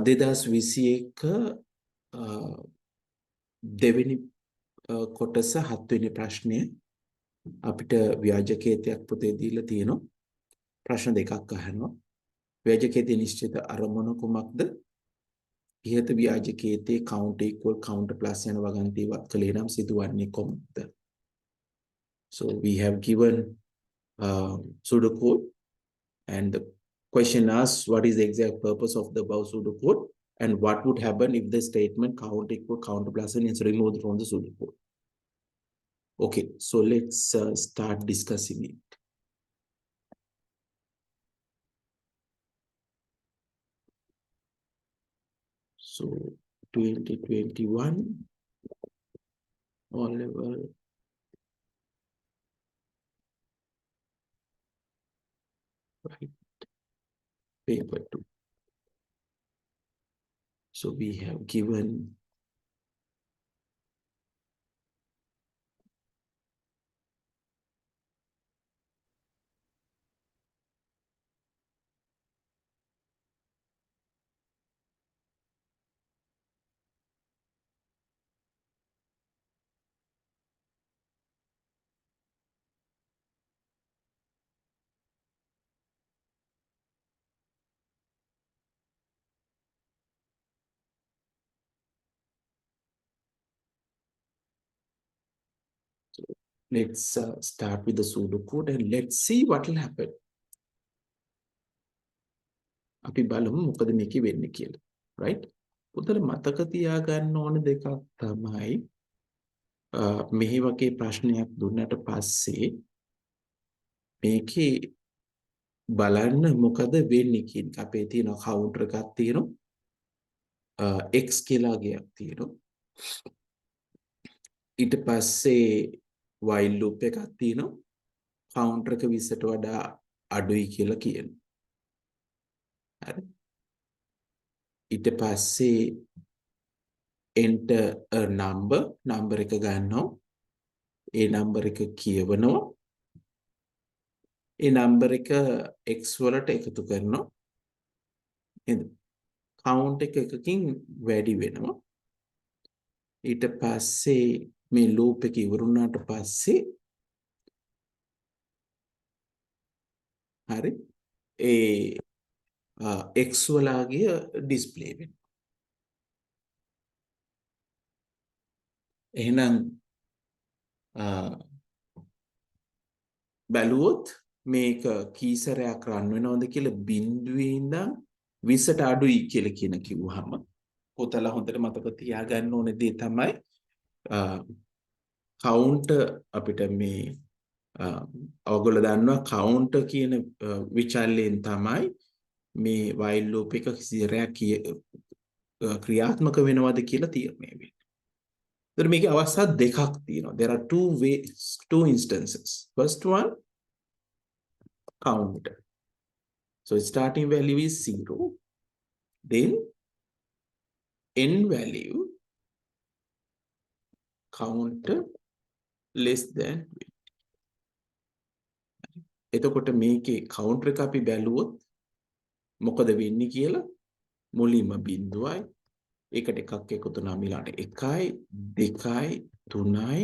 2021 දෙවෙනි කොටස 7 වෙනි ප්‍රශ්නය අපිට ව්‍යාජකේතයක් පොතේ දීලා තියෙනවා. ප්‍රශ්න දෙකක් අහනවා. ව්‍යාජකේතයේ නිශ්චිත අරමුණ කුමක්ද? ඉහත ව්‍යාජකේතයේ count equal counter plus යන වගන්ති ඉවත් කළේ නම් සිදුවන්නේ කොහොමද? So we have given pseudocode and the question asks what is the exact purpose of the above pseudocode and what would happen if the statement count equal counter plus n is removed from the pseudocode. Okay, so let's start discussing it. So 2021 all level right paper 2. So we have given let's start with the pseudocode and let's see what will happen. අපි බලමු මොකද මේකේ වෙන්නේ කියලා. right? උතල මතක තියාගන්න ඕන දෙකක් තමයි මෙහි වගේ ප්‍රශ්නයක් දුන්නට පස්සේ මේකේ බලන්න මොකද වෙන්නේ කියන එක. අපේ තියෙන කවුන්ටර් එකක් තියෙනවා. x කියලා ගයක් තියෙනවා. ඊට පස්සේ while loop එකක් තියෙනවා. කවුන්ටර් එක 20ට වඩා අඩුයි කියලා කියනවා. හරි. ඊට පස්සේ enter a number එක ගන්නවා. ඒ number එක කියවනවා. ඒ number එක x වලට එකතු කරනවා. නේද? count එක එකකින් වැඩි වෙනවා. ඊට පස්සේ මේ loop එක ඉවරුණාට පස්සේ හරි ඒ x වලගේ display වෙනවා. එහෙනම් බැලුවොත් මේක කීසරයක් රන් වෙනවද කියලා බිඳුවේ ඉඳන් 20ට අඩුයි කියලා කියන කිව්වහම පොතල හොඳට මතක තියාගන්න ඕනේ දේ තමයි counter අපිට මේ ඔයගොල්ලෝ දන්නවා counter කියන විචල්යෙන් තමයි මේ while loop එක කිසිරයක් ක්‍රියාත්මක වෙනවද කියලා තීරණය වෙන්නේ. ඒතර මේකේ අවස්ථා දෙකක් තියෙනවා. There are two instances. First one counter. So starting value is 0. Then end value counter less than 20. එතකොට මේකේ counter එක අපි බැලුවොත් මොකද වෙන්නේ කියලා මුලින්ම බිඳුවයි ඒකට එකක් එකතු වුණා මිලාට 1යි 2යි 3යි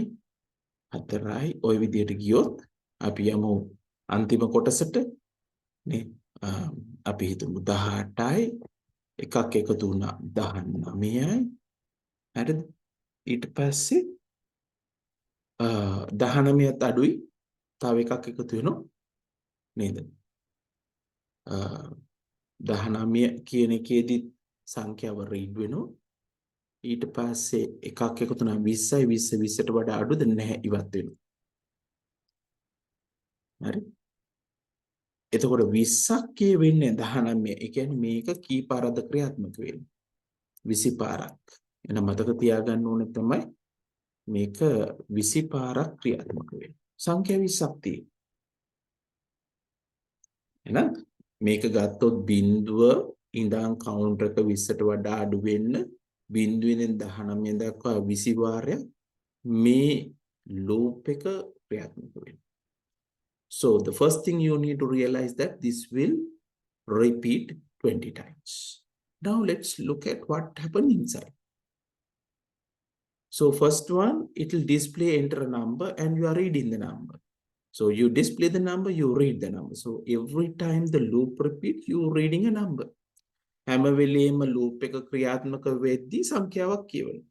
4යි ওই විදිහට ගියොත් අපි යමු අන්තිම කොටසට නේ අපි හිතමු 18යි එකක් එකතු වුණා 19යි හරිද ඊට පස්සේ 19ත් අඩුයි තව එකක් එකතු වෙනවා නේද 19 කියන එකේදී සංඛ්‍යාව රීඩ් වෙනවා ඊට පස්සේ එකක් එකතු වුණා 20යි 20 20ට වඩා අඩුද නැහැ ඉවත් වෙනවා හරි එතකොට 20ක් කියවෙන්නේ 19 ඒ කියන්නේ මේක කී පාරක්ද ක්‍රියාත්මක වෙන්නේ 20 පාරක් එන මතක තියාගන්න ඕනේ තමයි මේක 20 පාරක් ක්‍රියාත්මක වෙන්නේ සංඛ්‍යා 20ක් තියෙනවා එහෙනම් මේක ගත්තොත් බිඳුව ඉඳන් කවුන්ටර් එක 20ට වඩා අඩු වෙන්න බිඳුවෙන් 19 දක්වා 20 වාරයක් මේ ලූප් එක ක්‍රියාත්මක වෙනවා. So the first thing you need to realize that this will repeat 20 times. Now let's look at what happened inside. So first one, it will display enter a number and you are reading the number. So you display the number, you read the number. So every time the loop repeats, you reading a number. හැම වෙලේම loop එක ක්‍රියාත්මක වෙද්දී සංඛ්‍යාවක් කියවනවා.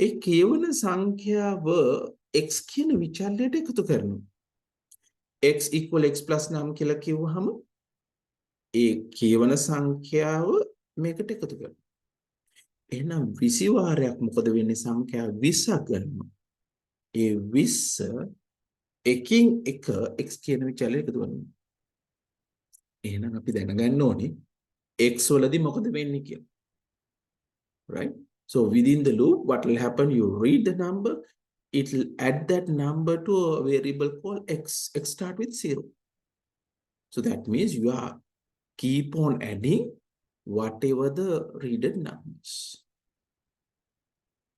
ඒ කියවන සංඛ්‍යාව x කියන විචල්‍යයට එකතු කරනවා. x equal x plus නම් කියලා කිව්වහම ඒ කියවන සංඛ්‍යාව මේකට එකතු කරනවා. එහෙනම් 20 වාරයක් මොකද වෙන්නේ සංඛ්‍යාව 20ක් ගන්නවා. ඒ 20 එකින් එක x කියන විචල්‍යයට එකතු කරනවා. එහෙනම් අපි දැනගන්න ඕනේ x වලදී මොකද වෙන්නේ කියලා. Right? So within the loop, what will happen? You read the number, it will add that number to a variable called x. X start with 0. So that means you are keep on adding whatever the readed numbers.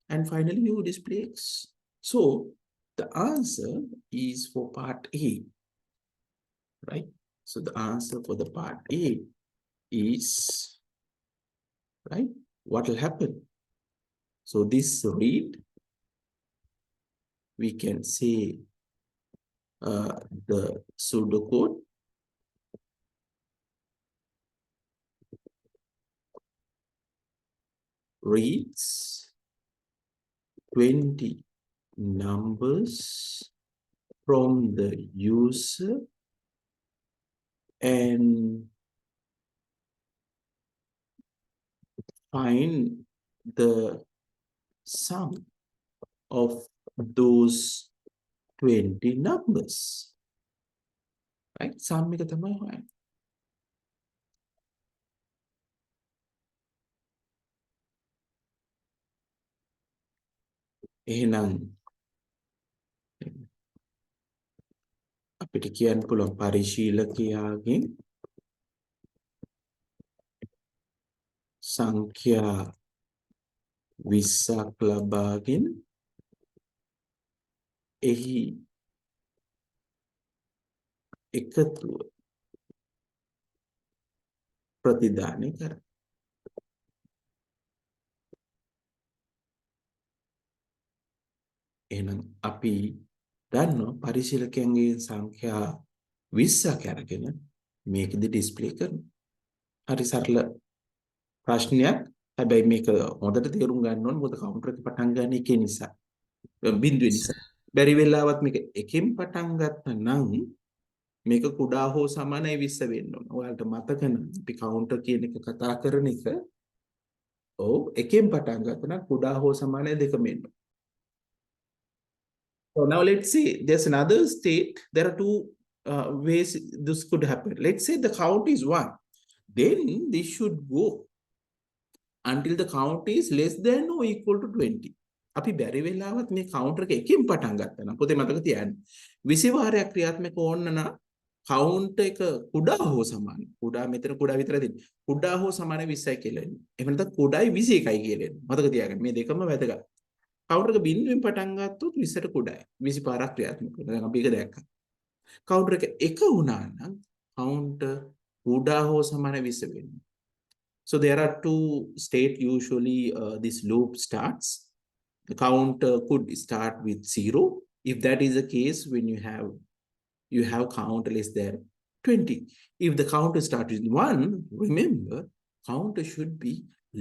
And finally you display x. So the answer is for part A. Right? So the answer for the part A is, right? What will happen? So this read, we can say the pseudocode reads 20 numbers from the user and find the sum of those 20 numbers. Right? Sum එක තමයි හොයන්නේ. එහෙනම් අපිට කියන්න පුළුවන් පරිශීලකයාගෙන් සංඛ්‍යා 20ක් ලබාගෙන එහි එකතුව ප්‍රතිදානය කරයි. එහෙනම් අපි දන්නවා පරිශීලකයන්ගේ සංඛ්‍යා 20ක් අරගෙන මේකෙදි ඩිස්ප්ලේ කරනවා. හරි සරල ප්‍රශ්නයක්. හැබැයි මේක හොඳට තේරුම් ගන්න ඕනේ මොකද කවුන්ටර් එක පටන් ගන්න එකේ නිසා. බිඳුවේ නිසා. බැරි වෙලාවත් මේක එකෙන් පටන් ගත්තා නම් මේක කුඩා හෝ සමානයි 20 වෙන්න ඕන. ඔයාලට මතක නම් අපි කවුන්ටර් කියන එක කතා කරන එක ඔව් එකෙන් පටන් ගත්තා නම් කුඩා හෝ සමානයි දෙකම වෙන්න ඕන. So now let's say there's another state. There are two ways this could happen. Let's say the count is 1. Then this should go until the count is less than or equal to 20. අපි බැරි වෙලාවත් මේ counter එක එකකින් පටන් ගත්තා නම් පොතේ මතක තියාගන්න 20 වාරයක් ක්‍රියාත්මක ඕන්න නම් කවුන්ටර් එක කුඩා හෝ සමානයි. කුඩා මෙතන කුඩා විතර දෙන්නේ. කුඩා හෝ සමානයි 20යි කියලා එන්නේ. එහෙම නැත්නම් කුඩායි 21යි කියලා එන්නේ. මතක තියාගන්න මේ දෙකම වැදගත්. කවුන්ටර් එක බිඳුවෙන් පටන් ගත්තොත් 20ට කුඩායි. 20 පාරක් ක්‍රියාත්මක වෙනවා. දැන් අපි ඒක දැක්කා. කවුන්ටර් එක එක වුණා නම් කවුන්ටර් කුඩා හෝ සමානයි 20 වෙන්නේ. So there are two states usually this loop starts. The counter could start with 0. If that is the case, when you have count less than 20. If the counter starts with 1, remember counter should be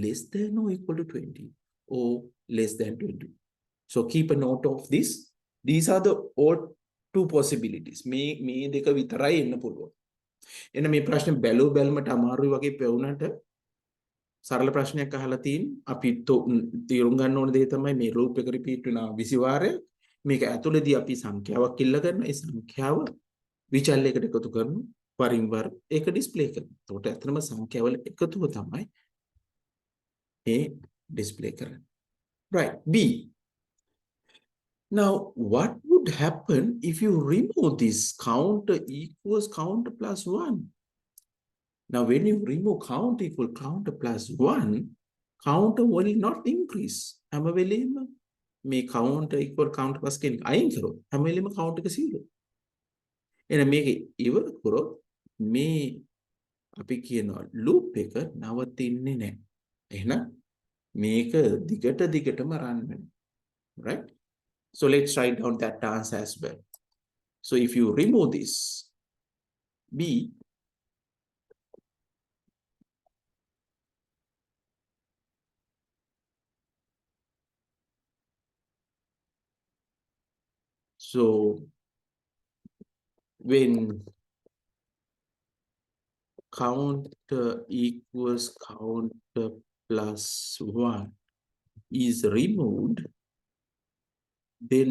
less than or equal to 20 or less than 20. So keep a note of this. These are the all two possibilities. මේ දෙක විතරයි එන්න පුළුවන්. එන්න මේ ප්‍රශ්නේ බැලුවට අමාරුයි වගේ පෙවුනට සරල ප්‍රශ්නයක් අහලා තියෙන අපි තීරුම් ගන්න ඕන දේ තමයි මේ ලූප් එක රිපීට් වෙනවා 20 වාරයක්. මේක ඇතුළේදී අපි සංඛ්‍යාවක් ඉල්ල ගන්න. ඒ සංඛ්‍යාව විචල්‍යයකට එකතු කරනවා. වරින් වර ඒක ඩිස්ප්ලේ කරනවා. එතකොට ඇත්තටම සංඛ්‍යාවල එකතුව තමයි මේ ඩිස්ප්ලේ කරන්නේ. Right. B. Now, what would happen if you remove this counter equals counter plus 1? Now, when you remove count equal counter plus 1, counter will not increase. හැම වෙලෙම මේ counter equal counter plus කියන අයින් කරොත් හැම වෙලෙම count එක 0. එහෙනම් මේක ඉවර කරොත් මේ අපි කියනවා loop එක නවතින්නේ නැහැ. එහෙනම් මේක දිගටම run වෙනවා. Right? So let's write down that answer as well. So if you remove this B, so when counter equals counter plus 1 is removed, then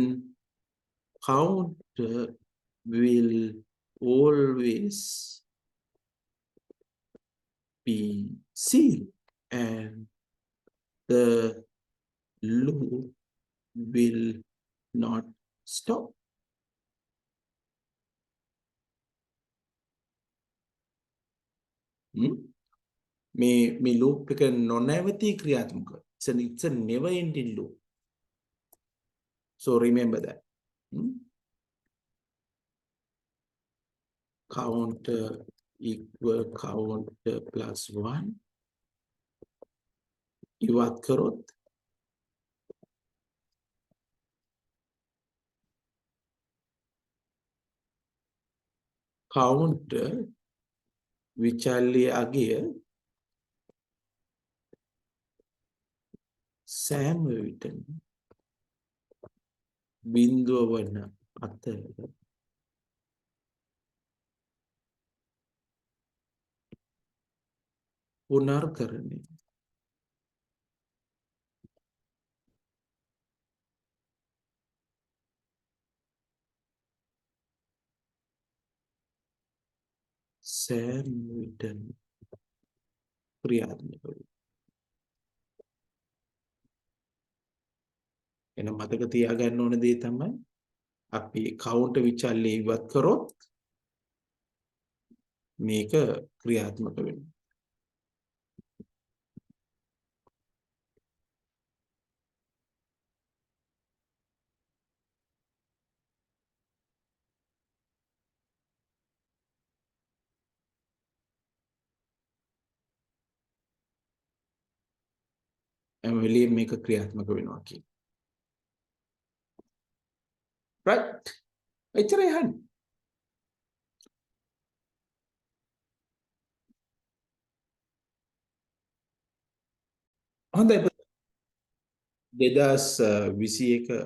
counter will always be 0 and the loop will not stop. මේ loop එක නොනැවතී ක්‍රියාත්මක. It's a never ending loop. So remember that. Counter equal counter plus 1 ඉවත් කරොත් counter විචල්්‍ය අගය සෑම විටම බිංදුව වන අතර පුනර්කරණය සෑම විටම ක්‍රියාත්මක වේ. එහෙනම් මතක තියාගන්න ඕන දේ තමයි අපි counter විචල්්‍ය ඉවත් කරොත් මේක ක්‍රියාත්මක වෙනවා. හැම වෙලෙම මේක ක්‍රියාත්මක වෙනවා කියන්නේ. right? එච්චරයි අහන්නේ. හොඳයි 2021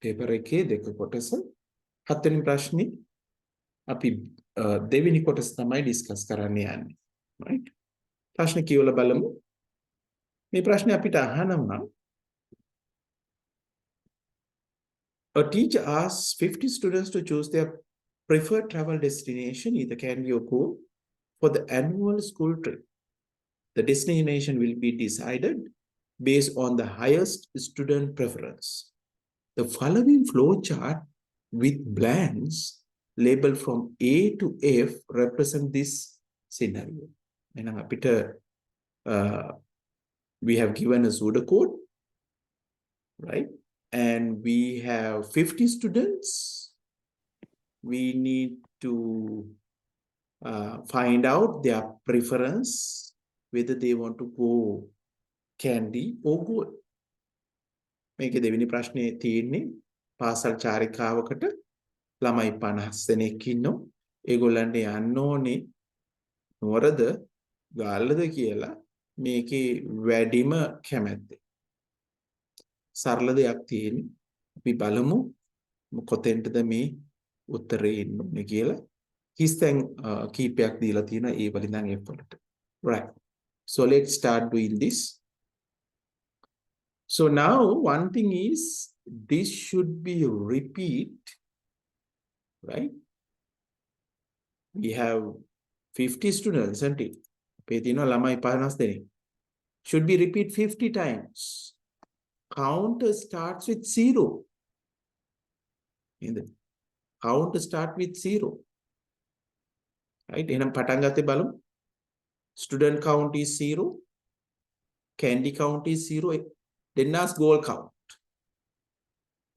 පේපර් එකේ දෙක කොටස 7 වෙනි ප්‍රශ්නේ අපි දෙවෙනි කොටස තමයි ඩිස්කස් කරන්න යන්නේ. right? ප්‍රශ්න කියවලා බලමු. මේ ප්‍රශ්නේ අපිට අහනවා a teacher asks 50 students to choose their preferred travel destination, either Candy or Goa, for the annual school trip. The destination will be decided based on the highest student preference. The following flow chart with blanks labeled from A to F represent this scenario. And we have given a pseudocode, right? And we have 50 students. We need to find out their preference, whether they want to go Candy or Gold. මේකේ දෙවෙනි ප්‍රශ්නේ තියෙන්නේ පාසල් චාරිකාවකට ළමයි 50 දෙනෙක් ඉන්නවා. ඒගොල්ලන්ට යන්න ඕනේ නුවරද ගාල්ලද කියලා මේකේ වැඩිම කැමැත්ත. සරල දෙයක් තියෙන්නේ. අපි බලමු කොතෙන්ටද මේ උත්තරේ එන්නේ කියලා. හිස්තැන් කීපයක් දීලා තියෙනවා ඒ වලින් නම් F වලට. right. So let's start doing this. So now one thing is this should be repeat, right? We have 50 students, isn't it? Petino lamai 50 දෙනෙක්. Should be repeat 50 times. Counter starts with 0. Counter start with 0. Right? එහෙනම් පටන් ගත්තේ බලමු. Student count is 0. Candy count is 0. Then ask goal count.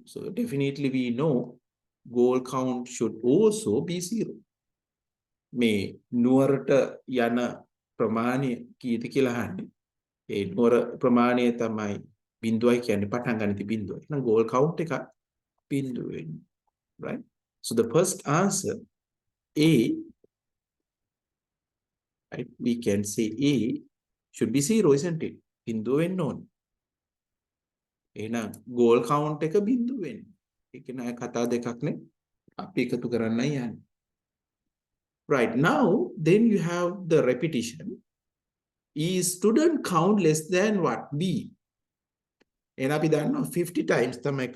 So definitely we know goal count should also be 0. මේ නුවරට යන ප්‍රමාණය කීයද කියලා අහන්නේ. ඒ නුවර ප්‍රමාණය තමයි බිඳුවයි කියන්නේ පටන් ගන්න බිඳුව. එහෙනම් goal count එක බිඳුවෙන්. Right? So the first answer A, right? We can say A should be 0, isn't it? බිඳුව වෙන්න ඕනේ. එහෙනම් goal count එක බිඳුව වෙන්න. ඒක නෑ කතා දෙකක් නේ. අපි එකතු කරන්නයි යන්නේ. Right, now then you have the repetition. Is student count less than what? B. එහෙනම් අපි දන්නවා 50 times තමයි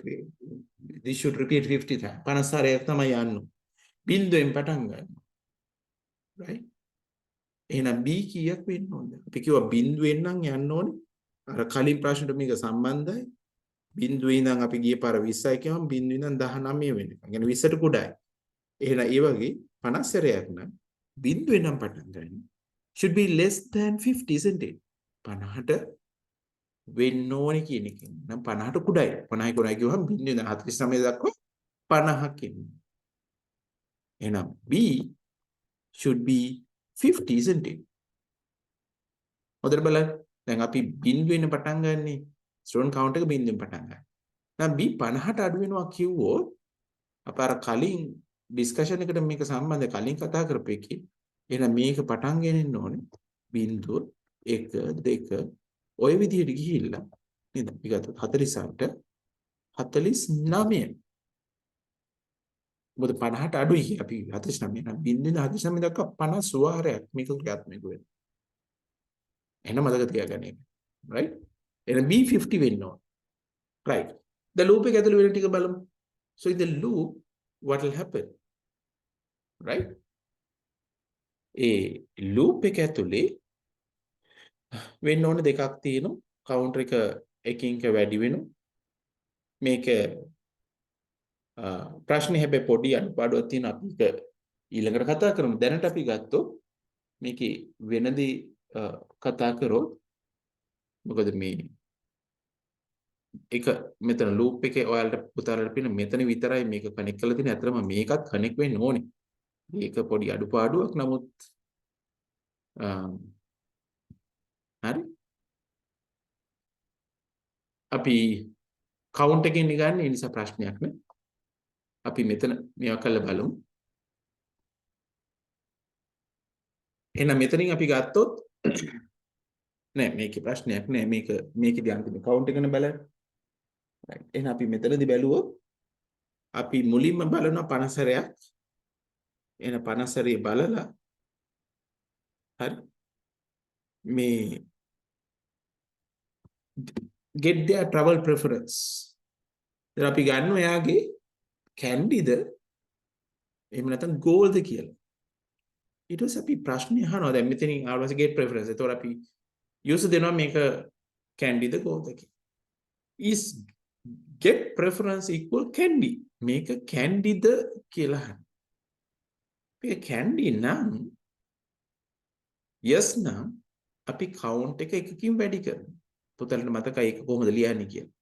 this should repeat 50 times. 50 සැරයක් තමයි යන්නේ. බිඳුවෙන් පටන් ගන්න. Right? එහෙනම් B කීයක් වෙන්න ඕනද? අපි කිව්වා බිඳුවෙන් නම් යන්න ඕනේ. අර කලින් ප්‍රශ්නෙට මේක සම්බන්ධයි. බිඳුවේ ඉඳන් අපි ගියේ පාර 20යි කියවම බිඳුවේ ඉඳන් 19 වෙනකම්. يعني 20ට කුඩායි. එහෙනම් ඒ වගේ 50 සැරයක් නම් බිඳුවෙන් නම් පටන් ගන්න. Should be less than 50, isn't it? 50ට වෙන්න ඕනේ කියන එක. නම් 50ට කුඩායි. 50යි කුඩායි කියවම බිඳුවේ ඉඳන් 49 දක්වා 50ක් එන්නේ. එහෙනම් B should be 50, isn't it? හොඳට බලන්න. දැන් අපි බිඳුවෙන් පටන් ගන්නනේ. ස්ටුඩන්ට් කවුන්ට් එක බිඳුවෙන් පටන් ගන්න. දැන් B 50ට අඩු වෙනවා කිව්වොත් අප අර කලින් ඩිස්කෂන් එකට මේක සම්බන්ධ කලින් කතා කරපු එකේ එහෙනම් මේක පටන් ගන්න ඕනේ බිඳුව 1 2 ඔය විදිහට ගිහිල්ලා නේද? අපි ගත්තොත් 48ට 49. මොකද 50ට අඩුයි කියලා අපි 49 නම් බිඳුවෙන් 49 දක්වා 50 වාරයක් මේක ක්‍රියාත්මක වෙනවා. එහෙනම් මතක තියාගන්න එක. right? එහෙනම් B 50 වෙන්න ඕන. right. the loop එක ඇතුළේ වෙන ටික බලමු. so in the loop what will happen? right? A loop එක ඇතුළේ වෙන්න ඕන දෙකක් තියෙනවා. counter එක එකින් එක වැඩි වෙනවා. මේක ප්‍රශ්නේ හැබැයි පොඩි අඩුපාඩුවක් තියෙනවා. අපි ඒක ඊළඟට කතා කරමු. දැනට අපි ගත්තොත් මේකේ වෙනදී කතා කරොත් මොකද මේ එක මෙතන ලූප් එකේ ඔයාලට පුතාලට පින්න මෙතන විතරයි මේක කනෙක්ට් කරලා තියෙන්නේ. අතරම මේකත් කනෙක්ට් වෙන්න ඕනේ. මේක පොඩි අඩුපාඩුවක්. නමුත් හරි අපි කවුන්ට් එකෙන් ගන්න ඒ නිසා ප්‍රශ්නයක් නේ. අපි මෙතන මේවා කරලා බලමු. එහෙනම් මෙතනින් අපි ගත්තොත් නෑ මේකේ ප්‍රශ්නයක් නෑ. මේකේදී අන්තිම කවුන්ට් එකන බලන්න. right. එහෙනම් අපි මෙතනදී බැලුවොත් අපි මුලින්ම බලනවා 50 සැරයක්. එහෙනම් 50 සැරේ බලලා හරි මේ get their travel preference. දැන් අපි ගන්නවා එයාගේ කැන්ඩිද එහෙම නැත්නම් ගෝල්ද කියලා. ඊට පස්සේ අපි ප්‍රශ්නේ අහනවා. දැන් මෙතනින් ආවස get preference. ඒතකොට අපි user දෙනවා මේක කැන්ඩිද ගෝල්ද කියලා. is get preference equal candy? මේක කැන්ඩිද කියලා අහනවා. මේක කැන්ඩි නම් yes නම් අපි කවුන්ට් එක එකකින් වැඩි කරනවා. පුතලට මතකයි ඒක කොහොමද ලියන්නේ කියලා.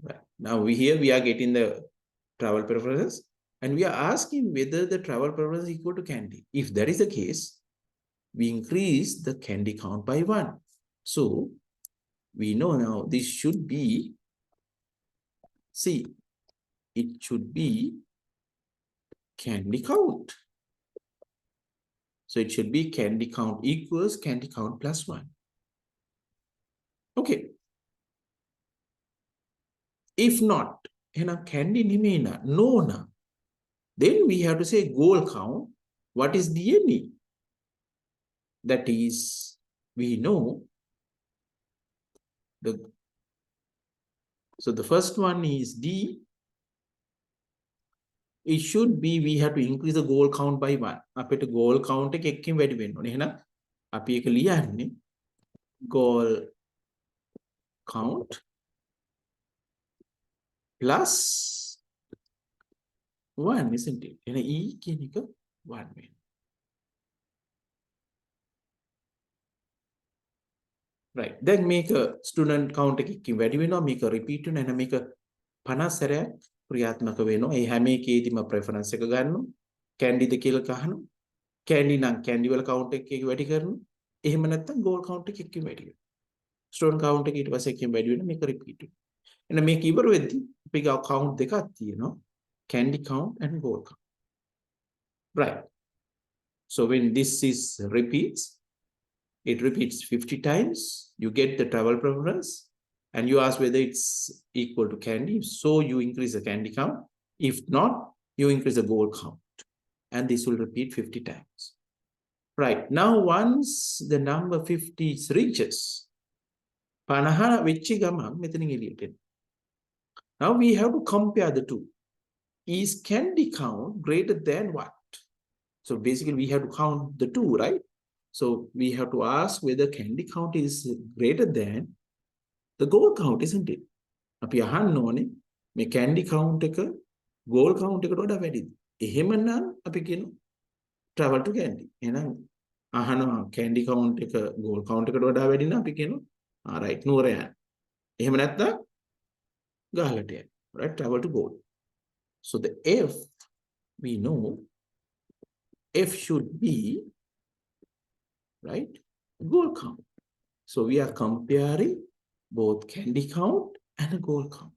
Right. Now we are getting the travel preferences and we are asking whether the travel preference is equal to candy. If that is the case, we increase the candy count by 1. So we know now this should be C. It should be candy count. So it should be candy count equals candy count plus 1. Okay. If not, candy nimena, no na. Then we have to say goal count. What is DNA? That is, we know so the first one is D. It should be we have to increase the goal count by 1. අපිට goal count එක එක්කෙන් වැඩි වෙන්න ඕනේ. එහෙනම් අපි ඒක ලියන්නේ goal count plus 1, isn't it? එහෙනම් E කියන එක 1 වෙනවා. right. දැන් මේක student count එකකින් වැඩි වෙනවා. මේක repeat වෙනවා. එහෙනම් මේක 50 සැරයක් ක්‍රියාත්මක වෙනවා. ඒ හැම එකේදීම preference එක ගන්නවා. candy ද කියලා කහනවා. කැන්ඩි නම් කැන්ඩි වල කවුන්ට් එකේ වැඩි කරනවා. එහෙම නැත්නම් ගෝල් කවුන්ට් එකකින් වැඩි වෙනවා. ස්ටෝන් කවුන්ට් එක ඊට පස්සේ එකකින් වැඩි වෙනවා. මේක රිපීට් වෙනවා. එහෙනම් මේක ඉවර වෙද්දී අපි ගාව කවුන්ට් දෙකක් තියෙනවා. Candy count and goal count. Right. So when this is repeats, it repeats 50 times, you get the travel preference, and you ask whether it's equal to candy. So you increase the candy count. If not, you increase the goal count. And this will repeat 50 times. Right. Now, once the number 50 reaches, පනහ වෙච්ච ගමන් මෙතනින් එළියට එන්න. Now we have to compare the two. Is candy count greater than what? So basically we have to count the two, right? So we have to ask whether candy count is greater than the goal count, isn't it? අපි අහන්න ඕනේ මේ candy count එක goal count එකට වඩා වැඩිද? එහෙමනම් අපි කියනවා travel to candy. එහෙනම් අහනවා candy count එක goal count එකට වඩා වැඩි නම් අපි කියනවා right නුවර යන්න. එහෙම නැත්නම් ගහලට යන්න. Right, travel to goal. So the F, we know F should be, right, goal count. So we are comparing both candy count and a goal count.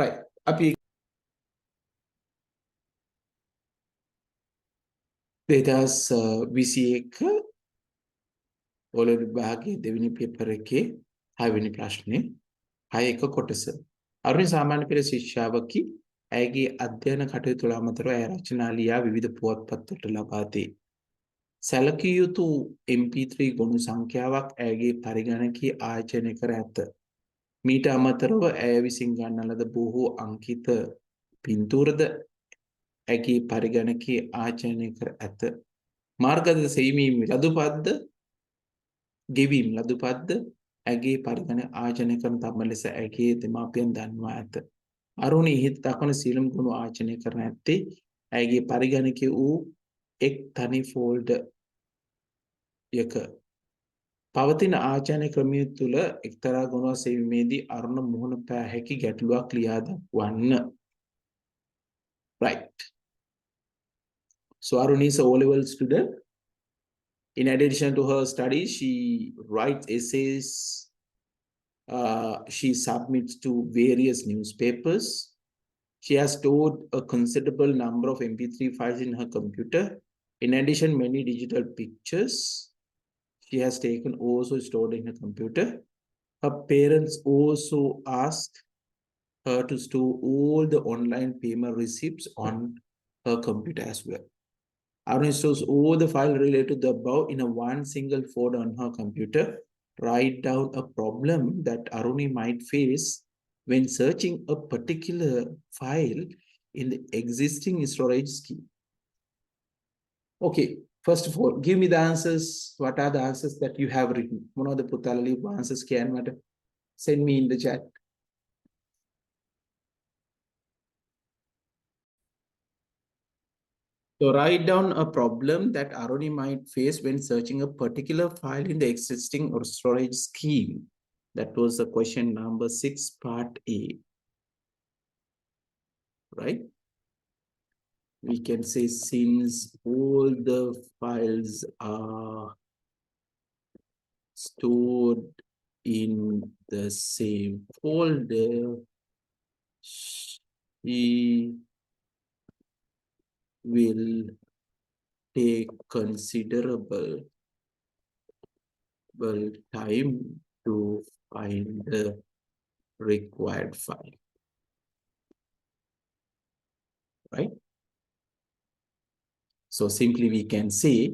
Right. අපි 2021 ඔල විභාගයේ දෙවෙනි පේපර් එකේ 6 වෙනි ප්‍රශ්නේ 6 කොටස. අරුණි සාමාන්‍ය පෙළ ශිෂ්‍යාවකි ඇයගේ අධ්‍යයන කටයුතු වල අමතරව ඇය රචනා ලියා විවිධ පුවත්පත්වලට ලබා දේ. සැලකිය යුතු MP3 ගොනු සංඛ්‍යාවක් ඇයගේ පරිගණකයේ ආයෝජනය කර ඇත. මීට අමතරව ඇය විසින් ගන්නා ලද බොහෝ අංකිත පින්තූරද ඇගේ පරිගණකයේ ආයෝජනය කර ඇත. මාර්ගද සෙවීම ලදුපත්ද ගෙවීම් ලදුපත්ද ඇගේ පරිගණක ආයෝජනය කරන තම ලෙස ඇගේ දෙමාපියන් දන්වා ඇත. අරුණි ඉහත දක්වන සියලුම ගුණ ආයෝජනය කරන ඇත්තේ ඇගේ පරිගණකයේ වූ එක් තනි ෆෝල්ඩර් යක පවතින ආචාර්ය ක්‍රමය තුළ එක්තරා ගුණ සෙවීමේදී අරුණ මුහුණ පෑ හැකි ගැටලුවක් ලියා දක්වන්න. Right. So Arun is a O-level student. In addition to her studies, she writes essays. She submits to various newspapers. She has stored a considerable number of MP3 files in her computer. In addition, many digital pictures she has taken also stored in her computer. Her parents also asked her to store all the online payment receipts on her computer as well. Arun stores all the files related to the above in a one single folder on her computer. Write down a problem that Aruni might face when searching a particular file in the existing storage scheme. Okay, first of all, give me the answers. What are the answers that you have written? One of the Putalali answers can matter. Send me in the chat. So write down a problem that Aruni might face when searching a particular file in the existing or storage scheme. That was the question number 6, part A. Right? We can say since all the files are stored in the same folder, she will take considerable time to find the required file. Right? So simply we can say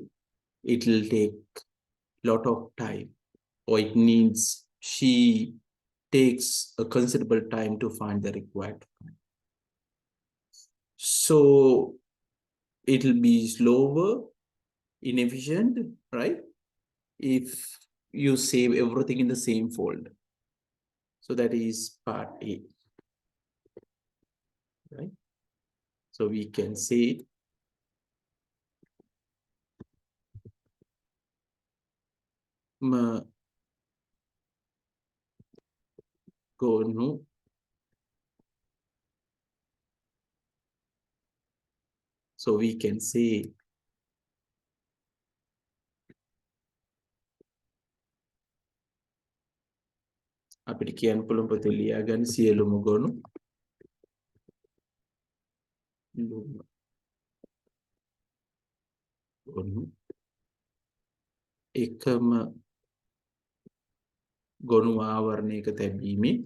it will take a lot of time, or it means she takes a considerable time to find the required file. So it will be slower, inefficient, right? If you save everything in the same folder. So that is part A. Right? So we can say ගොනු So we can say අපිට කියන්න පුළුවන් පොතේ ලියාගන්න සියලුම ගොනු එකම ගොනු ආවරණයක තැබීමේ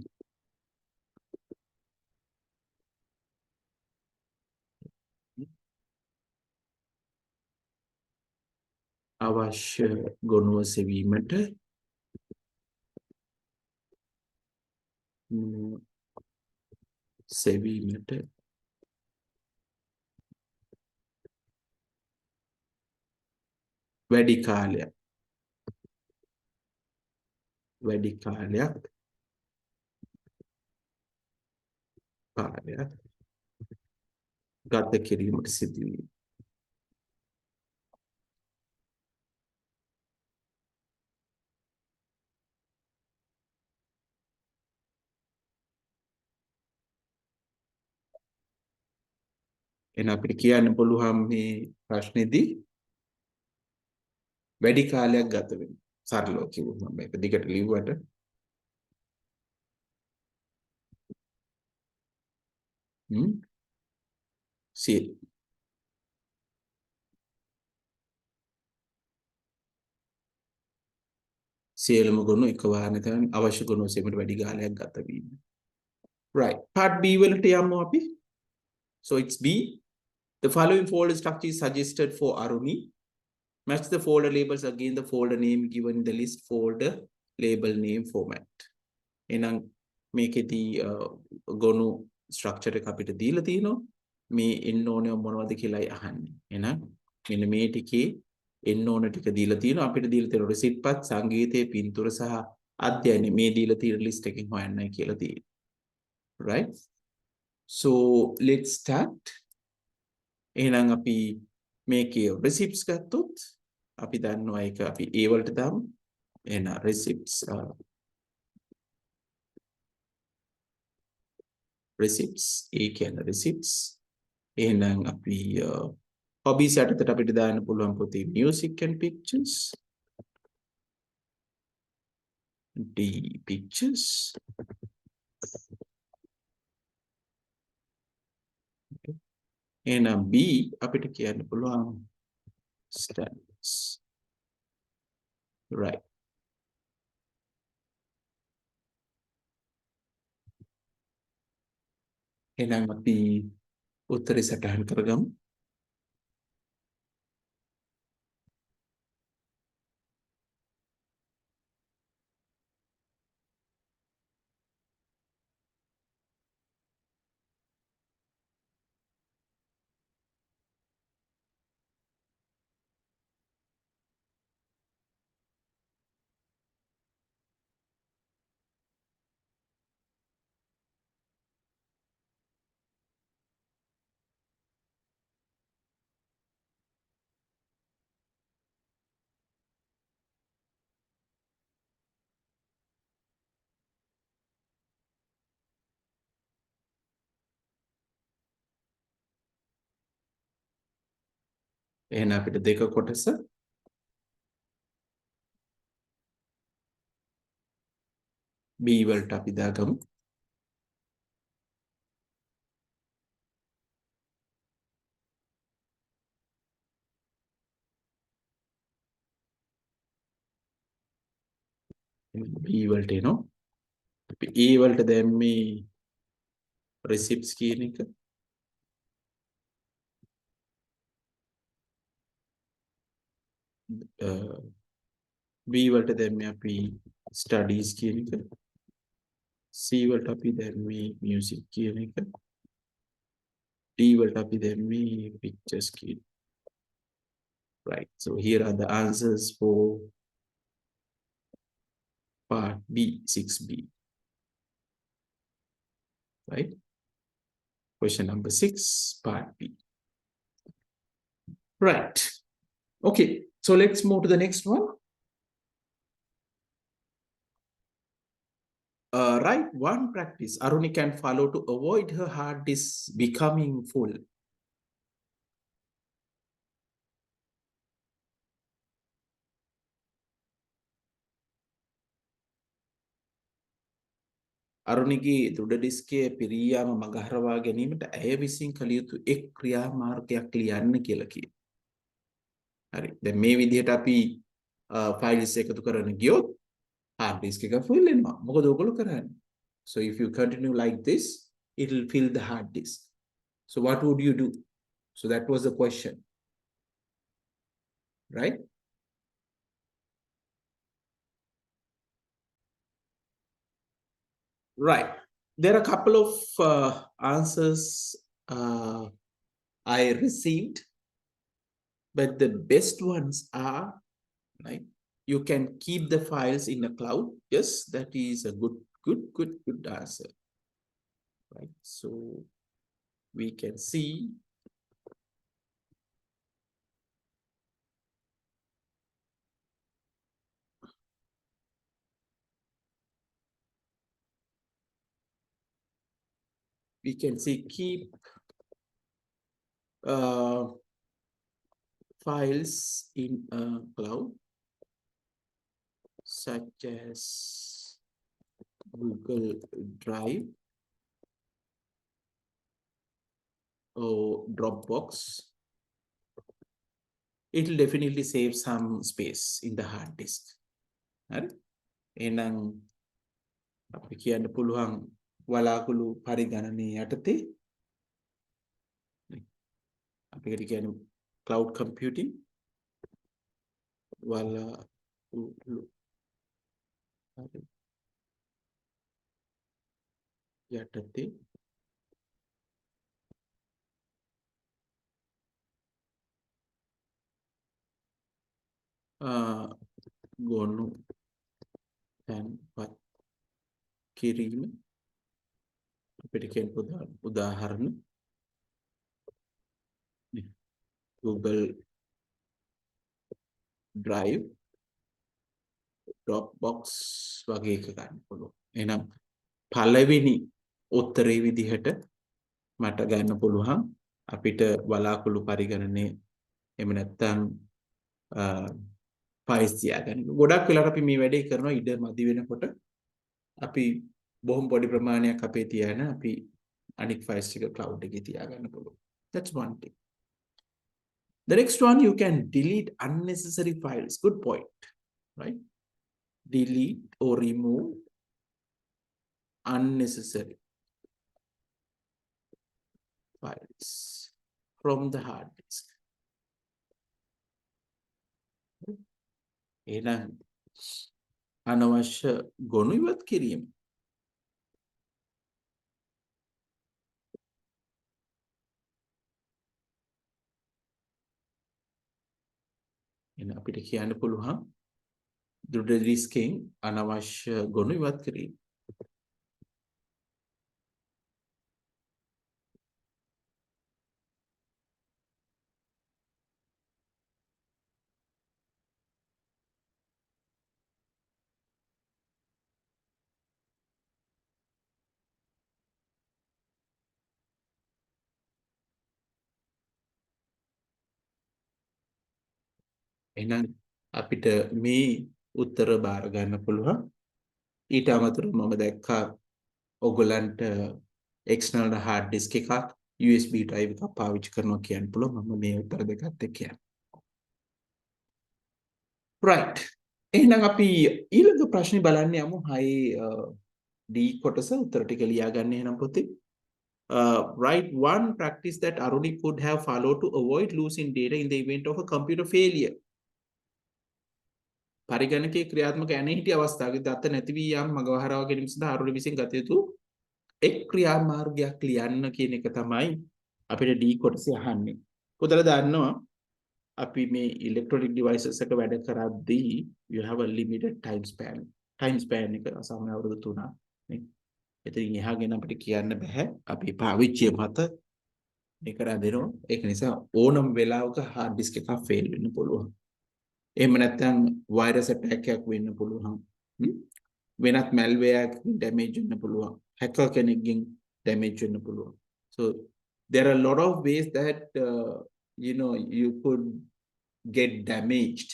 අවශ්‍ය ගොනුව සෙවීමට වැඩි කාලයක් ගත කිරීමට සිදුවීම. එන අපිට කියන්න පුළුවන් මේ ප්‍රශ්නේදී වැඩි කාලයක් ගත වෙනවා. සරලව කිව්වොත් මම මේක දිගට ලිව්වට සියලුම ගොනු එක වාහනයක අවශ්‍ය ගොනු සෙවීමට වැඩි කාලයක් ගත වීම. Right. Part B වලට යමු අපි. So it's B. The following folder structure is suggested for Aruni. Match the folder labels again the folder name given in the list folder label name format. එහෙනම් මේකෙදී ගොනු ස්ට්‍රක්චර් එක අපිට දීලා තියෙනවා. මේ එන්න ඕනේ මොනවද කියලායි අහන්නේ. එහෙනම් මෙන්න මේ ටිකේ එන්න ඕන ටික දීලා තියෙනවා. අපිට දීලා තියෙන රිසිට් පත් සංගීතයේ පින්තූර සහ අධ්‍යයනය මේ දීලා තියෙන ලිස්ට් එකෙන් හොයන්නයි කියලා තියෙනවා. Right? So let's start. එහෙනම් අපි මේකේ receipts ගත්තොත් අපි දන්නවා ඒක අපි A වලට දාමු. එහෙනම් receipts A කියන්නේ receipts. එහෙනම් අපි hobbies යටතට අපිට දාන්න පුළුවන් පොතේ music and pictures. D pictures. එහෙනම් B අපිට කියන්න පුළුවන් studies. Right. එහෙනම් අපි උත්තරේ සටහන් කරගමු. එහෙනම් අපිට දෙක කොටස B වලට අපි දාගමු. B වලට එනවා. අපි A වලට දැම්මේ receipts කියන එක. B වලට දැම්මේ අපි studies කියන එක. C වලට අපි දැම්මේ music කියන එක. D වලට අපි දැම්මේ pictures කියන. Right. So here are the answers for part B, 6B. Right? Question number 6, part B. Right. Okay. So let's move to the next one. Right. One practice Aruni can follow to avoid her hard disk becoming full. අරුණිගේ දෘඩ ඩිස්කයේ පිරියාම මගහරවා ගැනීමට ඇය විසින් කළ යුතු එක් ක්‍රියාමාර්ගයක් ලියන්න කියලා කියනවා. හරි. දැන් මේ විදිහට අපි ෆයිල්ස් එකතු කරන්න ගියොත් hard disk එක full වෙනවා. මොකද ඔයගොල්ලෝ කරන්නේ? So if you continue like this, it will fill the hard disk. So what would you do? So that was the question, right? Right. There are a couple of answers I received, but the best ones are, right? You can keep the files in the cloud. Yes, that is a good answer, right? So we can see keep files in a cloud such as Google Drive or Dropbox. It will definitely save some space in the hard disk. Right? එහෙනම් අපි කියන්න පුළුවන් වලාකුළු පරිගණනයේ යටතේ අපිට කියන්නේ cloud computing වලාකුළු යටතේ ගොනු තැන්පත් කිරීම අපිට කියන්න උදාහරණ Google Drive, Dropbox වගේ එක ගන්න පුළුවන්. එහෙනම් පළවෙනි උත්තරේ විදිහට මට ගන්න පුළුවන් අපිට වලාකුළු පරිගණනයේ එහෙම නැත්නම් ෆයිල්ස් තියාගන්න. ගොඩක් වෙලාවට අපි මේ වැඩේ කරනවා ඉඩ මදි වෙනකොට අපි බොහොම පොඩි ප්‍රමාණයක් අපේ තියාන අපි අනික් ෆයිල්ස් ටික cloud එකේ තියාගන්න පුළුවන්. That's one thing. The next one, you can delete unnecessary files. Good point, right? Delete or remove unnecessary files from the hard disk. එහෙනම් අනවශ්‍ය ගොනු ඉවත් කිරීම. එහෙනම් අපිට කියන්න පුළුවන් දෘඩ ඩිස්කෙන් අනවශ්‍ය ගොනු ඉවත් කිරීම. එහෙනම් අපිට මේ උත්තර බාර ගන්න පුළුවන්. ඊට අමතරව මම දැක්කා ඔයගලන්ට external hard disk එකක් USB drive එකක් පාවිච්චි කරනවා කියන්න පුළුවන්. මම මේ උත්තර දෙකත් එක්ක කියන්න. right. එහෙනම් අපි ඊළඟ ප්‍රශ්නේ බලන්න යමු. 6 D කොටස උත්තර ටික ලියා ගන්න එහෙනම් පොතේ. Write one practice that Aruni could have followed to avoid losing data in the event of a computer failure. පරිගණකයේ ක්‍රියාත්මක ඇන හිටි අවස්ථාවකදී දත්ත නැති වී යාම මගහරවා ගැනීම සඳහා අරුණි විසින් ගත යුතු එක් ක්‍රියාමාර්ගයක් ලියන්න කියන එක තමයි අපිට D කොටසේ අහන්නේ. පොතල දන්නවා අපි මේ electronic devices එක වැඩ කරද්දී you have a limited time span. time span එක සාමාන්‍ය අවුරුදු 3ක් නේ. ඉතින් එහා ගැන අපිට කියන්න බෑ. අපි පාවිච්චිය මත මේ කරා දෙනවා. ඒක නිසා ඕනම වෙලාවක hard disk එකක් fail වෙන්න පුළුවන්. එහෙම නැත්නම් virus attack එකක් වෙන්න පුළුවන්. වෙනත් malware එකකින් damage වෙන්න පුළුවන්. hacker කෙනෙක්ගෙන් damage වෙන්න පුළුවන්. So there are a lot of ways that you could get damaged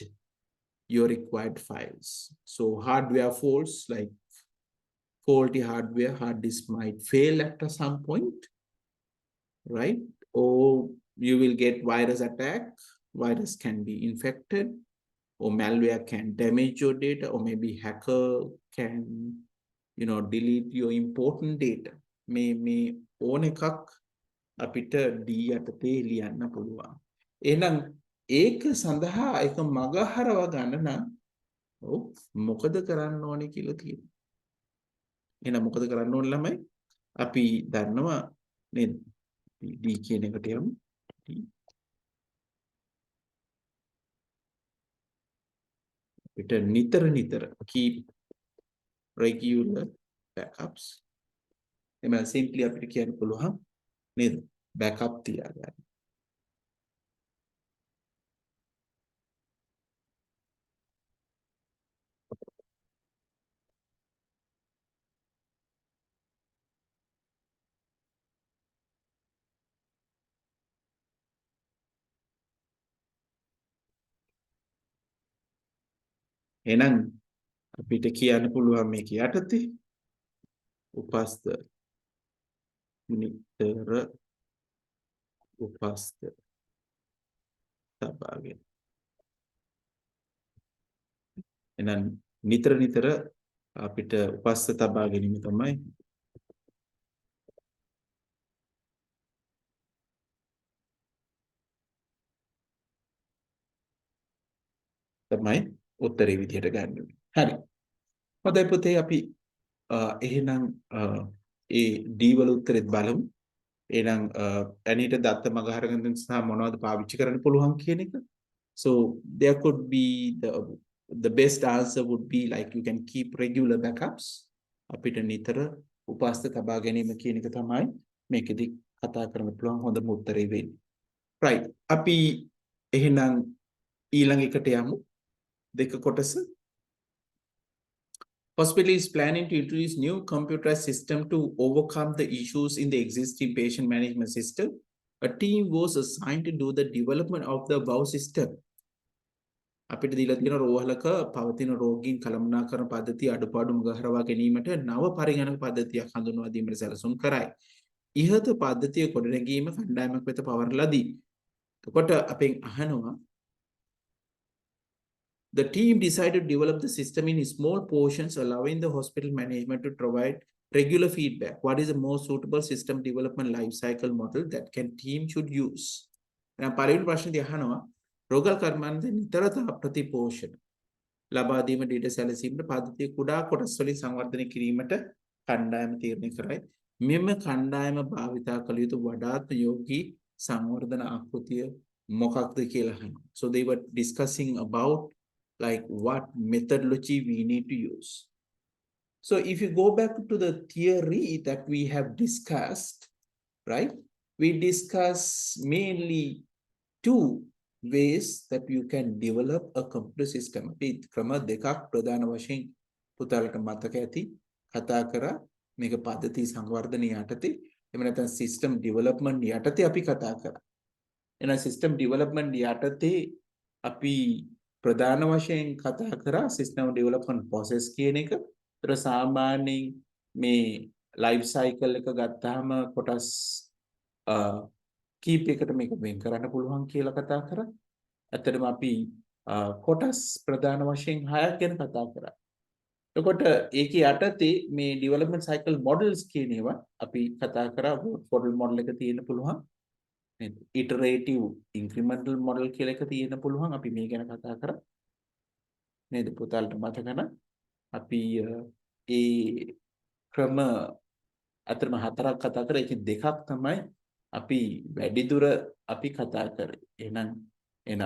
your required files. So hardware faults like faulty hardware, hard disk might fail after some point, right? Or you will get virus attack, virus can be infected, or malware can damage your data, or maybe hacker can, delete your important data. මේ ඕන එකක් අපිට D යටතේ ලියන්න පුළුවන්. එහෙනම් ඒක සඳහා එක මග හරව ගන්න නම් මොකද කරන්න ඕනේ කියලා තියෙනවා. එහෙනම් මොකද කරන්න ඕනේ ළමයි? අපි දන්නවා නේද? D කියන එකට යමු. D අපිට නිතර keep regular backups. එමෙ simply අපිට කියන්න පුළුවන් නේද? backup තියාගන්න. එහෙනම් අපිට කියන්න පුළුවන් මේක යටතේ උපස්ත නිතර උපස්ත තබාගෙන. එහෙනම් නිතර අපිට උපස්ත තබා ගැනීම තමයි උත්තරේ විදිහට ගන්න ඕනේ. හරි. හොඳයි පුතේ අපි එහෙනම් ඒ D වල උත්තරෙත් බලමු. එහෙනම් ඇනීට දත්ත මග හරගෙන සහ මොනවද පාවිච්චි කරන්න පුළුවන් කියන එක. So there could be the best answer would be like you can keep regular backups. අපිට නිතර උපස්ත තබා ගැනීම කියන එක තමයි මේකෙදි කතා කරන්න පුළුවන් හොඳම උත්තරේ වෙන්නේ. right. අපි එහෙනම් ඊළඟ එකට යමු. දෙක කොටස. Hospital is planning to introduce new computerized system to overcome the issues in the existing patient management system. A team was assigned to do the development of the WOW system. අපිට දීලා තියෙන රෝහලක පවතින රෝගීන් කළමනාකරණ පද්ධතිය අඩුපාඩු මුගහරවා ගැනීමට නව පරිගණක පද්ධතියක් හඳුන්වා දීමට සැලසුම් කරයි. ඉහත පද්ධතිය ගොඩනැගීම කණ්ඩායමක් වෙත පවරලා දී. එතකොට අපෙන් අහනවා the team decided to develop the system in small portions, allowing the hospital management to provide regular feedback. What is the most suitable system development life cycle model that team should use? පළවෙනි ප්‍රශ්නේ අහනවා රෝගල් කර්මාන්තේ නිතරත ප්‍රතිපෝෂණ ලබා දීම data සැලසීමට පද්ධතිය කුඩා කොටස් වලින් සංවර්ධනය කිරීමට කණ්ඩායම තීරණය කරයි. මෙම කණ්ඩායම භාවිතා කළ යුතු වඩාත් යෝගී සංවර්ධන ආකෘතිය මොකක්ද කියලා අහනවා. So they were discussing about like what methodology we need to use. So if you go back to the theory that we have discussed, right? We discuss mainly two ways that you can develop a computer system. ක්‍රම දෙකක් ප්‍රධාන වශයෙන් පුතාලට මතක ඇති කතා කරා මේක පද්ධති සංවර්ධනය යටතේ එහෙම නැත්නම් system development යටතේ අපි කතා කරා. එහෙනම් system development යටතේ අපි ප්‍රධාන වශයෙන් කතා කරා system development process කියන එක. ඒතර සාමාන්‍යයෙන් මේ life cycle එක ගත්තාම කොටස් කීප එකට මේක වෙන් කරන්න පුළුවන් කියලා කතා කරා. ඇත්තටම අපි කොටස් ප්‍රධාන වශයෙන් 6ක් ගැන කතා කරා. එතකොට ඒකේ යටතේ මේ development cycle models කියන ඒවා අපි කතා කරා. waterfall model එක තියෙන්න පුළුවන්. iterative incremental model කියලා එක තියෙන්න පුළුවන්. අපි මේ ගැන කතා කරා. නේද පුතාලට මතක නම් අපි ඒ ක්‍රම අතරම 4ක් කතා කරා. ඒකේ දෙකක් තමයි අපි වැඩිදුර අපි කතා කරේ. එහෙනම්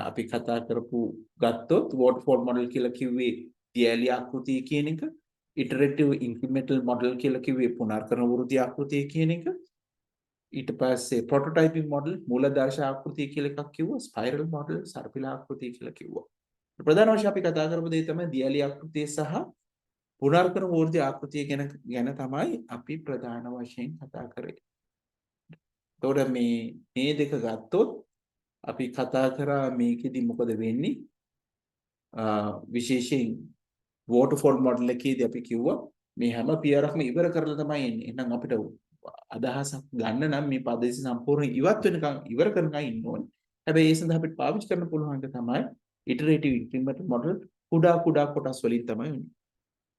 අපි කතා කරපු ගත්තොත් waterfall model කියලා කිව්වේ දියැලි ආකෘතිය කියන එක. iterative incremental model කියලා කිව්වේ පුනර්කරන වෘත්ති ආකෘතිය කියන එක. ඊට පස්සේ prototyping model මූලදර්ශ ආකෘතිය කියලා එකක් කිව්වා. spiral model සර්පිල ආකෘතිය කියලා කිව්වා. ප්‍රධාන වශයෙන් අපි කතා කරපු දේ තමයි දියැලි ආකෘතිය සහ පුනර්කරන වෘත්ති ආකෘතිය ගැන තමයි අපි ප්‍රධාන වශයෙන් කතා කරේ. එතකොට මේ දෙක ගත්තොත් අපි කතා කරා මේකෙදි මොකද වෙන්නේ? විශේෂයෙන් waterfall model එකේදී අපි කිව්වා මේ හැම පියවරක්ම ඉවර කරලා තමයි එන්නේ. එහෙනම් අපිට අදහසක් ගන්න නම් මේ පදේශ සම්පූර්ණ ඉවත් වෙනකන් ඉවර කරනකන් ඉන්න ඕනේ. හැබැයි ඒ සඳහා අපිට පාවිච්චි කරන්න පුළුවන් එක තමයි iterative increment model කුඩා කුඩා කොටස් වලින් තමයි වෙන්නේ.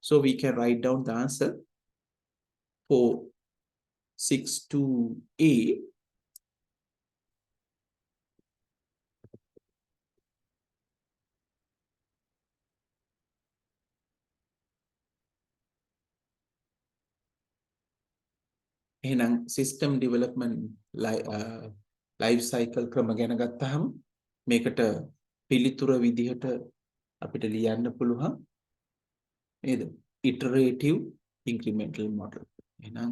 So we can write down the answer for 62A. එහෙනම් system development life cycle ක්‍රම ගැන ගත්තාම මේකට පිළිතුර විදිහට අපිට ලියන්න පුළුවන් නේද? iterative incremental model. එහෙනම්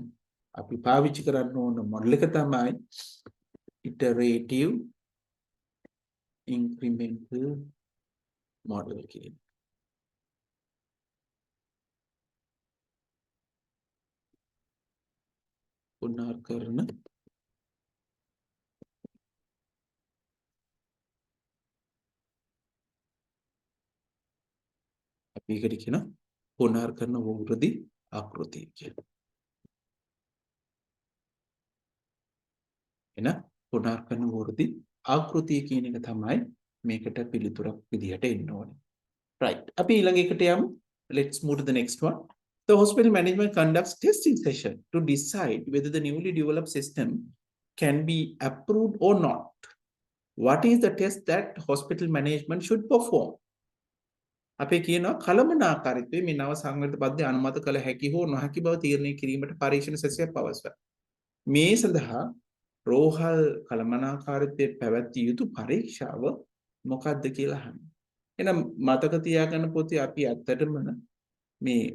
අපි පාවිච්චි කරන්න ඕන මොඩල් එක තමයි iterative incremental model කියන්නේ. පුනර්කරන අපි ඒකට කියන පුනර්කරන වෘද්ධි ආකෘතිය කියලා. එන පුනර්කරන වෘද්ධි ආකෘතිය කියන එක තමයි මේකට පිළිතුරක් විදිහට එන්න ඕනේ. Right. අපි ඊළඟ එකට යමු. Let's move to the next one. The hospital management conducts testing session to decide whether the newly developed system can be approved or not. What is the test that hospital management should perform? අපේ කියනවා කලමනාකාරීත්වයේ මේ නව සංවර්ධ පද්ධතිය අනුමත කළ හැකි හෝ නොහැකි බව තීරණය කිරීමට පරීක්ෂණ සැසියක් පවසයි. මේ සඳහා රෝහල් කලමනාකාරීත්වයේ පැවැත්විය යුතු පරීක්ෂාව මොකක්ද කියලා අහනවා. එහෙනම් මතක තියාගන්න පොතේ අපි ඇත්තටම මේ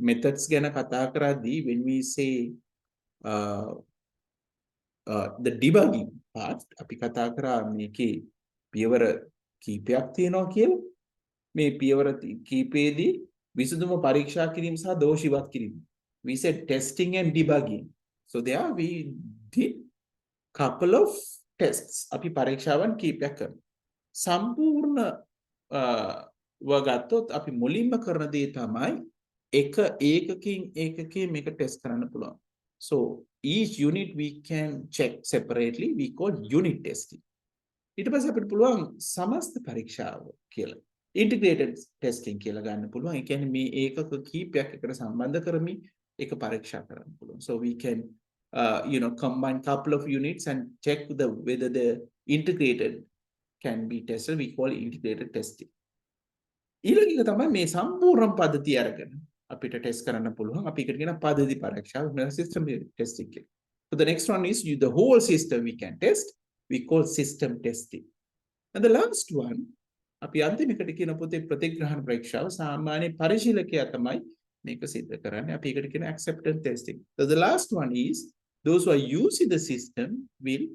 methods ගැන කතා කරද්දී when we say the debugging part අපි කතා කරා මේකේ පියවර කීපයක් තියෙනවා කියලා. මේ පියවර කීපෙදී විසඳුම පරීක්ෂා කිරීම සහ දෝෂ ඉවත් කිරීම. We said testing and debugging. So there we did couple of tests. අපි පරීක්ෂාවන් කීපයක් කරනවා. සම්පූර්ණ වගත්තොත් අපි මුලින්ම කරන දේ තමයි එක ඒකකින් ඒකකේ මේක ටෙස්ට් කරන්න පුළුවන්. So each unit we can check separately. We call unit testing. ඊට පස්සේ අපිට පුළුවන් සමස්ත පරීක්ෂාව කියලා integrated testing කියලා ගන්න පුළුවන්. ඒ කියන්නේ මේ ඒකක කීපයක් එකට සම්බන්ධ කරමින් ඒක පරීක්ෂා කරන්න පුළුවන්. So we can combine couple of units and check whether the integrated can be tested. We call integrated testing. ඊළඟ එක තමයි මේ සම්පූර්ණ පද්ධතිය අරගෙන අපිට ටෙස්ට් කරන්න පුළුවන්. අපි ඒකට කියන පද්ධති පරීක්ෂාව, system testing කියලා. So the next one is the whole system we can test. We call system testing. And the last one, අපි අන්තිමකට කියන පොතේ ප්‍රතිග්‍රහණ පරීක්ෂාව සාමාන්‍ය පරිශීලකයා තමයි මේක සිද්ධ කරන්නේ. අපි ඒකට කියන acceptance testing. So the last one is those who are using the system will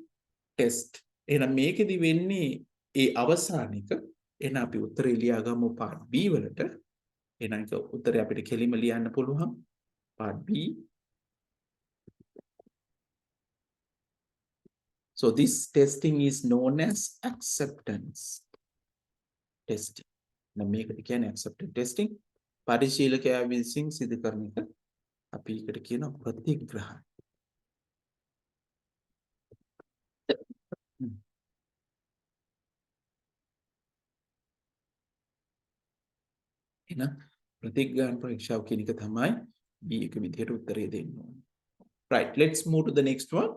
test. එහෙනම් මේකෙදි වෙන්නේ ඒ අවසානික එහෙනම් අපි උත්තරේ ලියා ගමු part B වලට. එහෙනම් ඒක උත්තරේ අපිට කෙලිම ලියන්න පුළුවන් part B. So this testing is known as acceptance testing. නම් මේකට කියන්නේ acceptance testing. පරිශීලකයා විසින් සිදු කරන එක අපි ඒකට කියන ප්‍රතිග්‍රහණ. එහෙනම් ප්‍රතිග්‍රහණ පරීක්ෂාව කියන එක තමයි B එක විදිහට උත්තරේ දෙන්න ඕනේ. Right, let's move to the next one.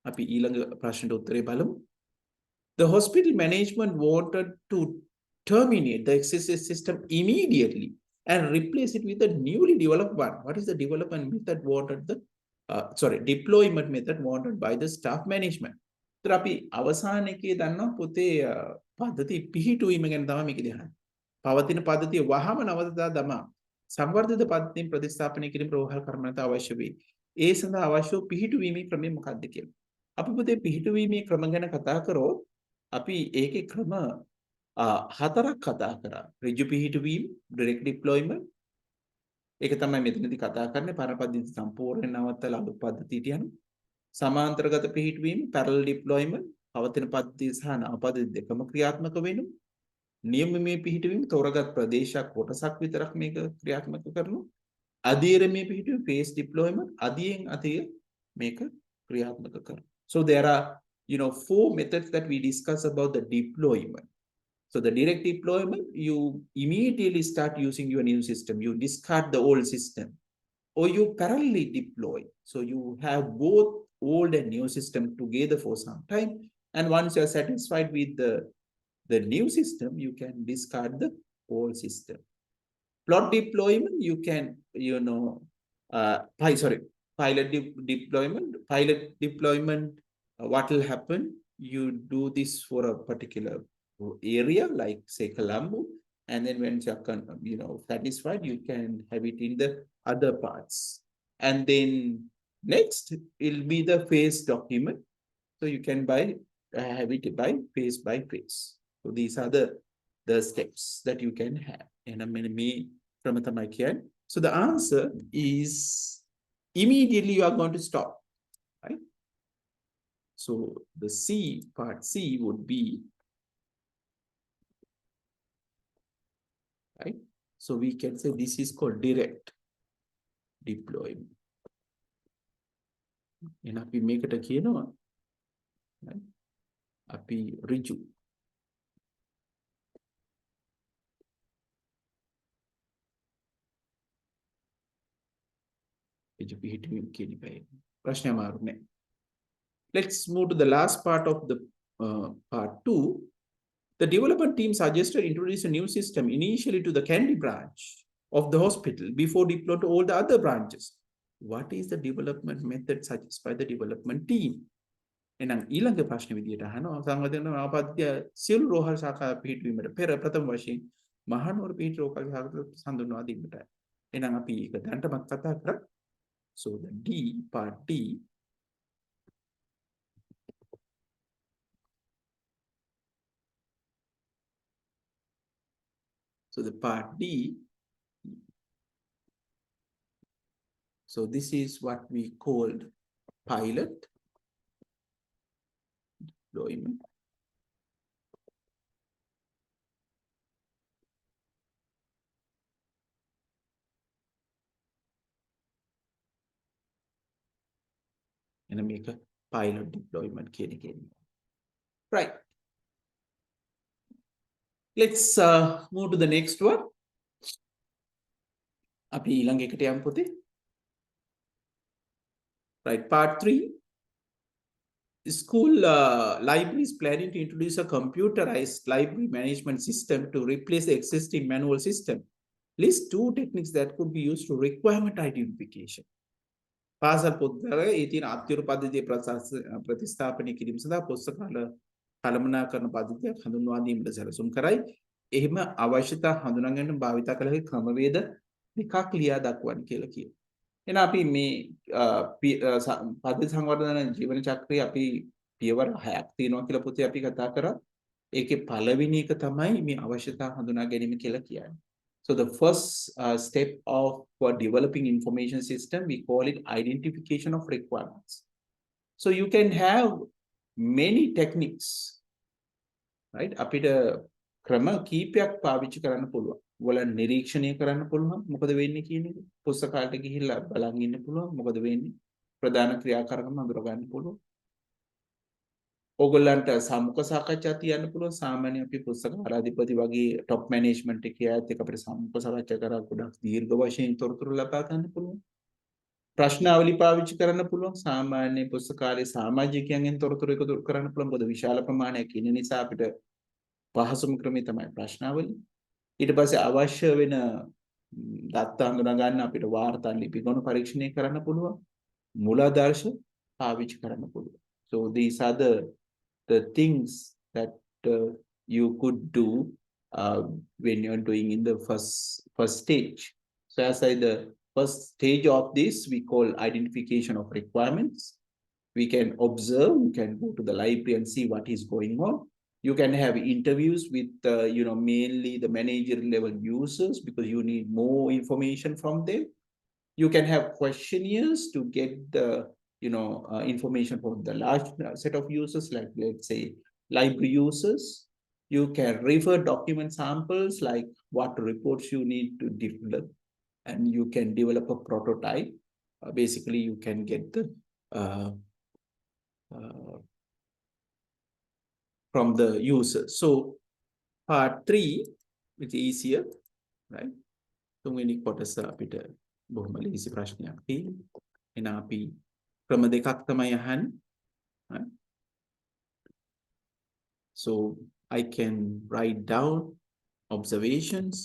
අපි ඊළඟ ප්‍රශ්නට උත්තරේ බලමු. The hospital management wanted to terminate the existing system immediately and replace it with a newly developed one. What is the development method wanted? Deployment method wanted by the staff management. So අපි අවසාන එකේ දන්නවා පොතේ පද්ධති පිහිටුවීම ගැන තමයි මේකදී අහන්නේ. පවතින පද්ධතිය වහම නවතතා දමා සංවර්ධිත පද්ධතියෙන් ප්‍රතිස්ථාපනය කිරීම රෝහල් කර්මන්ත අවශ්‍ය වේ. ඒ සඳහා අවශ්‍ය පිහිටුවීමේ ක්‍රමය මොකක්ද කියලා. අපි පොතේ පිහිටුවීමේ ක්‍රම ගැන කතා කරොත් අපි ඒකේ ක්‍රම හතරක් කතා කරා. ඍජු පිහිටුවීම, direct deployment. ඒක තමයි මෙතනදී කතා කරන්නේ පරපද්ධති සම්පූර්ණ නවත්තලා අලුත් පද්ධතියට යන. සමාන්තරගත පිහිටුවීම, parallel deployment, පවතින පද්ධතිය සහ නව පද්ධති දෙකම ක්‍රියාත්මක වෙනු. නියමමය පිහිටුවීම තෝරාගත් ප්‍රදේශයක් කොටසක් විතරක් මේක ක්‍රියාත්මක කරනවා. අධීර මේ පිහිටුවේ phase deployment අධියෙන් අධිය මේක ක්‍රියාත්මක කරනවා. So there are, four methods that we discuss about the deployment. So the direct deployment, you immediately start using your new system. You discard the old system, or you parallelly deploy. So you have both old and new system together for some time. And once you're satisfied with the new system, you can discard the old system. Plot deployment, you can, pilot deployment, what will happen? You do this for a particular area, like say Colombo, and then when you're satisfied, you can have it in the other parts. And then next, it'll be the phase document. So you can have it by phase. So these are the steps that you can have. And so the answer is immediately you are going to stop, right? So the part C would be, right? So we can say this is called direct deployment. And අපි මේකට කියනවා, right? අපි ඍජු Let's move to the last part of the part 2. The development team suggested introduce a new system initially to the Kandy branch of the hospital before deploying to all the other branches. What is the development method suggested by the development team? එහෙනම් ඊළඟ ප්‍රශ්න විදියට අහනවා සංවර්ධන ආපත්‍ය සියලු රෝහල් ශාඛා පිහිටුවීමට පෙර ප්‍රථම වශයෙන් මහනුවර පිහිටු රෝහල් ශාඛා හඳුන්වා දීමට. එහෙනම් අපි ඒක දැනටමත් කතා කරා. So the part D. So the part D. So this is what we called pilot deployment. And make a pilot deployment right. Let's move to the next one. අපි ඊළඟ එකට යමු පුතේ. Right, part 3. School library is planning to introduce a computerized library management system to replace the existing manual system. List 2 techniques that could be used to requirement identification. පාසල් පොත්වල ඒ තියෙන අත්‍යවශ්‍ය පද්ධතිය ප්‍රතිස්ථාපනය කිරීම සඳහා පුස්තකාල කළමනාකරන පද්ධතියක් හඳුන්වා දීමට සැලසුම් කරයි. එහෙම අවශ්‍යතා හඳුනා ගැනීම භාවිත කළ හැකි ක්‍රමවේද දෙකක් ලියා දක්වන්න කියලා කියනවා. එහෙනම් අපි මේ පද්ධති සංවර්ධන ජීවන චක්‍රයේ අපි පියවර 6ක් තියෙනවා කියලා පුතේ අපි කතා කරා. ඒකේ පළවෙනි එක තමයි මේ අවශ්‍යතා හඳුනා ගැනීම කියලා කියන්නේ. So the first step of developing information system, we call it identification of requirements. So you can have many techniques, right? අපිට ක්‍රම කීපයක් පාවිච්චි කරන්න පුළුවන්. ඔයාලා නිරීක්ෂණය කරන්න පුළුවන්. මොකද වෙන්නේ කියන එක. පුස්තකාලයට ගිහිල්ලා බලන් ඉන්න පුළුවන්. මොකද වෙන්නේ? ප්‍රධාන ක්‍රියාකාරකම් අඳුර ගන්න පුළුවන්. ඕගොල්ලන්ට සමුක සාකච්ඡා තියන්න පුළුවන්. සාමාන්‍ය අපි පුස්තකාලාධිපති වගේ টপ මැනේජ්මන්ට් එකේ අයත් එක්ක අපිට සමුක සාකච්ඡා කරලා ගොඩක් දීර්ඝ වශයෙන් තොරතුරු ලබා ගන්න පුළුවන්. ප්‍රශ්නාවලි පාවිච්චි කරන්න පුළුවන්. සාමාන්‍ය පුස්තකාලේ සමාජිකයන්ගෙන් තොරතුරු එකතු කරන්න පුළුවන්. මොකද විශාල ප්‍රමාණයක් ඉන්න නිසා අපිට පහසුම ක්‍රමය තමයි ප්‍රශ්නාවලි. ඊට පස්සේ අවශ්‍ය වෙන දත්ත හඳුනා ගන්න අපිට වාර්තා ලිපිගොනු පරීක්ෂණය කරන්න පුළුවන්. මූලාදර්ශ පාවිච්චි කරන්න පුළුවන්. So these are the things that you could do when you're doing in the first stage. So as I the first stage of this we call identification of requirements. We can observe, we can go to the library and see what is going on. You can have interviews with mainly the managerial level users because you need more information from them. You can have questionnaires to get the information from the large set of users, like let's say library users. You can refer document samples like what reports you need to develop. and you can develop a prototype. Basically, you can get the from the user. So part 3, which is easier, right? තුන්වෙනි කොටස අපිට බොහොම ලේසි ප්‍රශ්නයක් තියෙනවා. එහෙනම් අපි ක්‍රම දෙකක් තමයි අහන්නේ. right? So I can write down observations,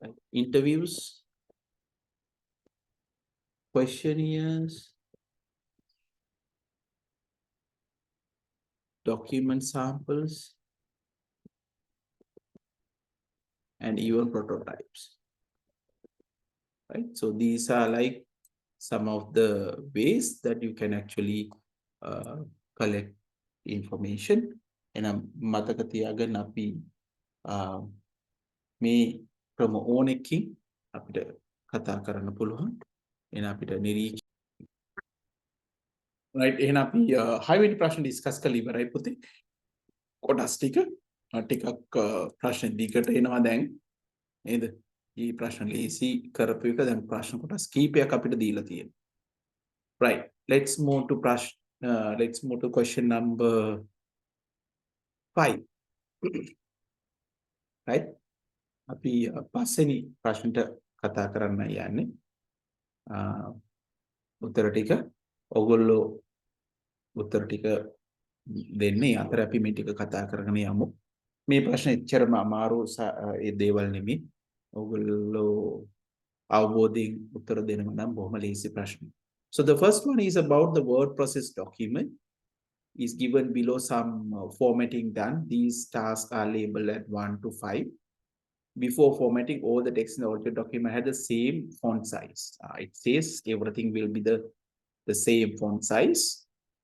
right? Interviews, questionnaires, document samples, and even prototypes, right? So these are like some of the ways that you can actually collect information. එහෙනම් මතක තියාගන්න අපි මේ ක්‍රම ඕනෙකින් අපිට කතා කරන්න පුළුවන්. එහෙනම් අපිට නිරීක්ෂ right එහෙනම් අපි 6 වෙනි ප්‍රශ්න ඩිස්කස් කරලා ඉවරයි පුතේ. කොටස් ටිකක් ප්‍රශ්න දිගට එනවා දැන් නේද? මේ ප්‍රශ්න ලේසි කරපු එක දැන් ප්‍රශ්න කොටස් කීපයක් අපිට දීලා තියෙනවා. Right, let's move to question number 5. right, අපි පස්වෙනි ප්‍රශ්නට කතා කරන්න යන්නේ. උත්තර ටික ඔයගොල්ලෝ උත්තර ටික දෙන්නේ අතර අපි මේ ටික කතා කරගෙන යමු. මේ ප්‍රශ්න එච්චරම අමාරු ඒ දේවල් නෙමෙයි. ඔයගොල්ලෝ අවබෝධයෙන් උත්තර දෙනවා නම් බොහොම ලේසි ප්‍රශ්න. So the first one is about the word process document. Is given below some formatting done. These tasks are labeled at 1 to 5. Before formatting, all the text in the original document had the same font size. It says everything will be the same font size.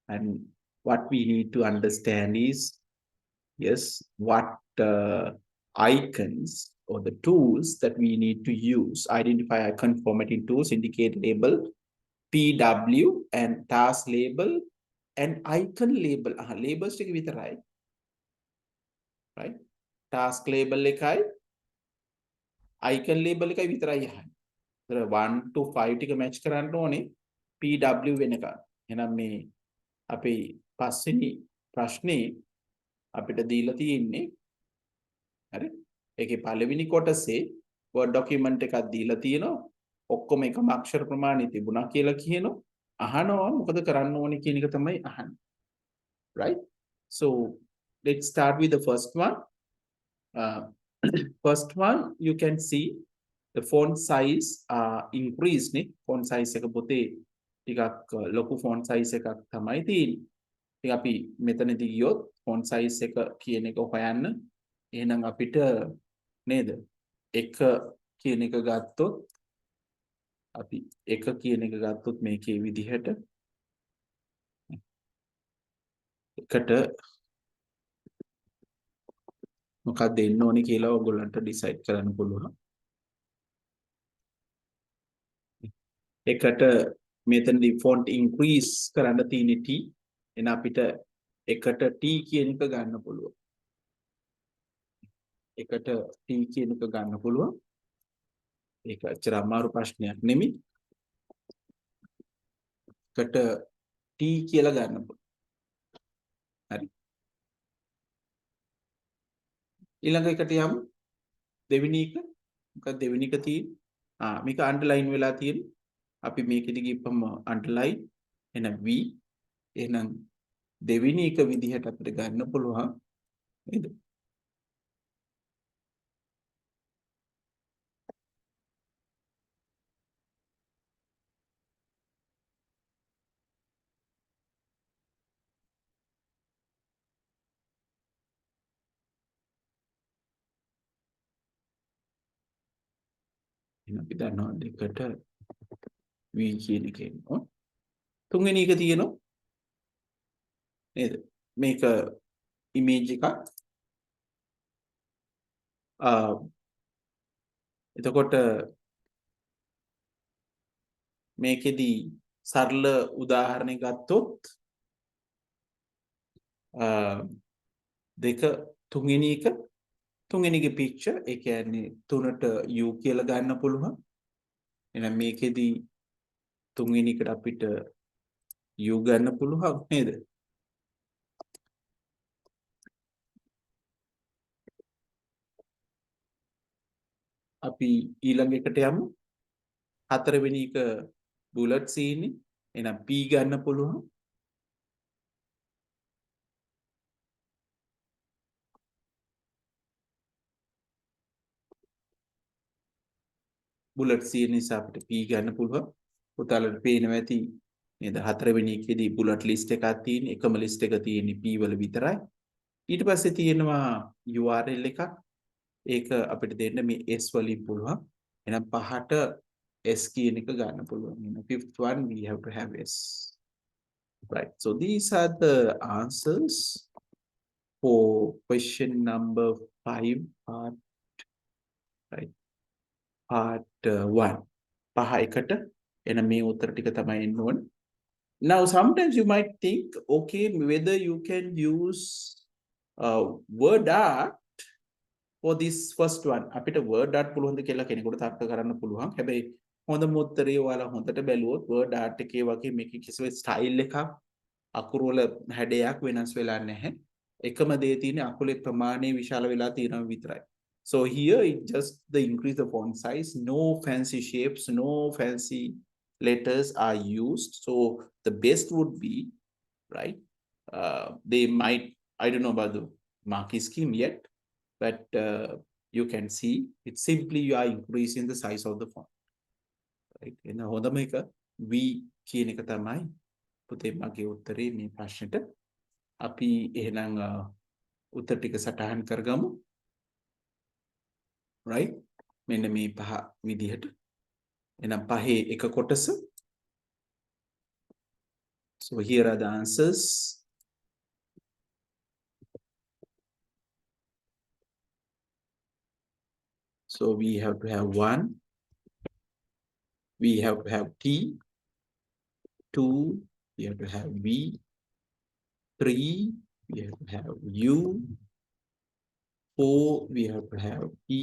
And what we need to understand is, yes, what icons or the tools that we need to use. Identify icon formatting tools, indicate label, PW, and task label, and icon label. Labels ටික විතරයි. right? task label එකයි icon label එකයි විතරයි යහන්නේ. ඒතර 1 to 5 ටික match කරන්න ඕනේ PW වෙනකන්. එහෙනම් මේ අපේ පස්වෙනි ප්‍රශ්නේ අපිට දීලා තියෙන්නේ හරි. ඒකේ පළවෙනි කොටසේ word document එකක් දීලා තියෙනවා. ඔක්කොම එකම අක්ෂර ප්‍රමාණය තිබුණා කියලා කියනවා. අහනවා මොකද කරන්න ඕනේ කියන එක තමයි අහන්නේ. right? So let's start with the first one. First one, you can see the font size increased නේ. font size එක පොතේ ටිකක් ලොකු font size එකක් තමයි තියෙන්නේ. ඉතින් අපි මෙතනදී ගියොත් font size එක කියන එක හොයන්න. එහෙනම් අපිට නේද? එක කියන එක ගත්තොත් අපි එක කියන එක ගත්තොත් මේකේ විදිහට එකට මොකක්ද දෙන්න ඕනේ කියලා ඔයගොල්ලන්ට ඩිසයිඩ් කරන්න පුළුවන්. එකට මෙතනදී font increase කරන්න තියෙන්නේ T. එන අපිට එකට T කියන එක ගන්න පුළුවන්. එකට T කියන එක ගන්න පුළුවන්. ඒක අච්චර අමාරු ප්‍රශ්නයක් නෙමෙයි. එකට T කියලා ගන්න පුළුවන්. හරි. ඊළඟ එකට යමු. දෙවෙනි එක මොකක්ද දෙවෙනි එක තියෙන්නේ? මේක අන්ඩර්ලයින් වෙලා තියෙන්නේ. අපි මේකෙදි ගිහපම අන්ඩර්ලයින් එන V එහෙනම් දෙවෙනි එක විදිහට අපිට ගන්න පුළුවන් නේද? එහෙනම් අපි දන්නවා දෙකට V කියන එක එනවා. තුන්වෙනි එක තියෙනවා නේද? මේක ඉමේජ් එකක්. එතකොට මේකෙදි සරල උදාහරණයක් ගත්තොත් දෙක තුන්වෙනි එක තුන්වෙනිගේ picture ඒ කියන්නේ 3ට u කියලා ගන්න පුළුවන්. එහෙනම් මේකෙදි තුන්වෙනි එකට අපිට u ගන්න පුළුවන් නේද? අපි ඊළඟ එකට යමු. හතරවෙනි එක බුලට් සීනේ. එහෙනම් p ගන්න පුළුවන්. බුලට් සීන නිසා අපිට p ගන්න පුළුවන්. පුතාලට පේනවා ඇති නේද? හතරවෙනි එකේදී බුලට් ලිස්ට් එකක් තියෙන. එකම ලිස්ට් එක තියෙන්නේ p වල විතරයි. ඊට පස්සේ තියෙනවා URL එකක්. ඒක අපිට දෙන්න මේ S වලින් පුළුවන්. එහෙනම් පහට S කියන එක ගන්න පුළුවන්. එහෙනම් fifth one we have to have S. Right. So these are the answers for question number 5 part, right? Part 1. පහ එකට එන මේ උත්තර ටික තමයි එන්න ඕන. Now sometimes you might think okay whether you can use word art for this first one අපිට word art පුළුවන්ද කියලා කෙනෙකුට තර්ක කරන්න පුළුවන්. හැබැයි හොඳම උත්තරේ ඔයාලා හොඳට බැලුවොත් word art එකේ වගේ මේකේ කිසිම ස්ටයිල් එකක් අකුරු වල හැඩයක් වෙනස් වෙලා නැහැ. එකම දේ තියෙන්නේ අකුලේ ප්‍රමාණය විශාල වෙලා තියෙනවා විතරයි. So here it just the increase the font size, no fancy shapes, no fancy letters are used. So the best would be, right? They might, I don't know about the marking scheme yet, but you can see it's simply you are increasing the size of the font, right? එන හොඳම එක V කියන එක තමයි පුතේ මගේ උත්තරේ මේ ප්‍රශ්නෙට. අපි එහෙනම් උත්තර ටික සටහන් කරගමු, right? මෙන්න මේ පහ විදිහට. එහෙනම් පහේ එක කොටස. So here are the answers. So we have to have 1, we have to have T, 2, we have to have V, 3, we have to have U, 4, we have to have E,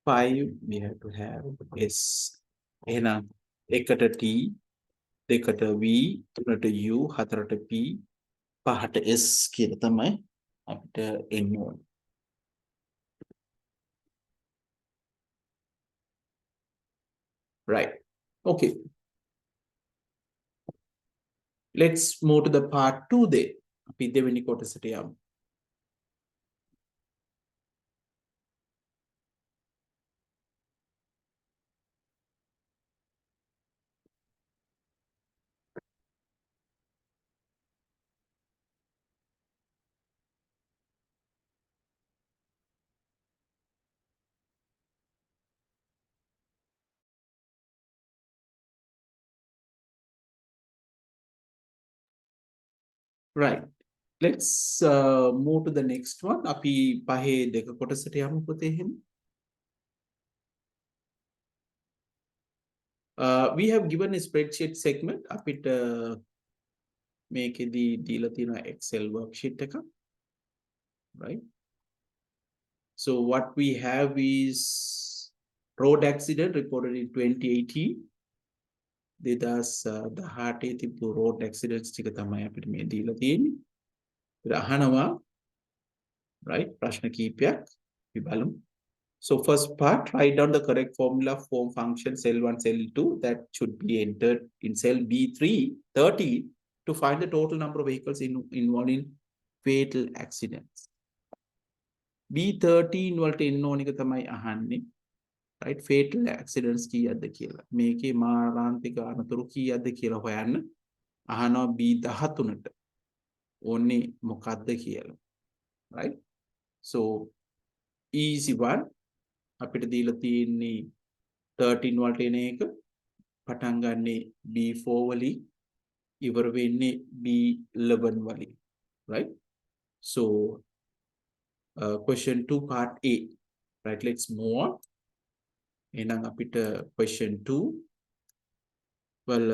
5, we have to have S. එහෙනම් එකට T, දෙකට V, තුනට U, හතරට P, පහට S කියලා තමයි අපිට එන්න ඕනේ. Right. Okay. Let's move to the part 2 then. අපි දෙවෙනි කොටසට යමු. Right. Let's move to the next one. අපි පහේ දෙක කොටසට යමු පුතේ එහෙනම්. We have given a spreadsheet segment. අපිට මේකෙදී දීලා තියෙනවා Excel worksheet එකක්. Right. So what we have is road accident reported in 2018. දෙදස් දහටේ තිබ්බු road accidents ටික තමයි අපිට මේ දීලා තියෙන්නේ. අහනවා, right? ප්‍රශ්න කීපයක් අපි බලමු. So first part, write down the correct formula form function cell 1, cell 2 that should be entered in cell B330 to find the total number of vehicles involved in fatal accidents. B13 වලට එන්න ඕන එක තමයි අහන්නේ. Right? Fatal accidents කීයක්ද කියලා. මේකේ මාරාන්තික අනතුරු කීයක්ද කියලා හොයන්න අහනවා B13ට. ඕනේ මොකක්ද කියලා. Right? So easy one. අපිට දීලා තියෙන්නේ 13 වලට එන එක පටන් ගන්නේ B4 වලින් ඉවර වෙන්නේ B11 වලින්. Right? So question 2 part A. Right? Let's move on. එහෙනම් අපිට question 2 වල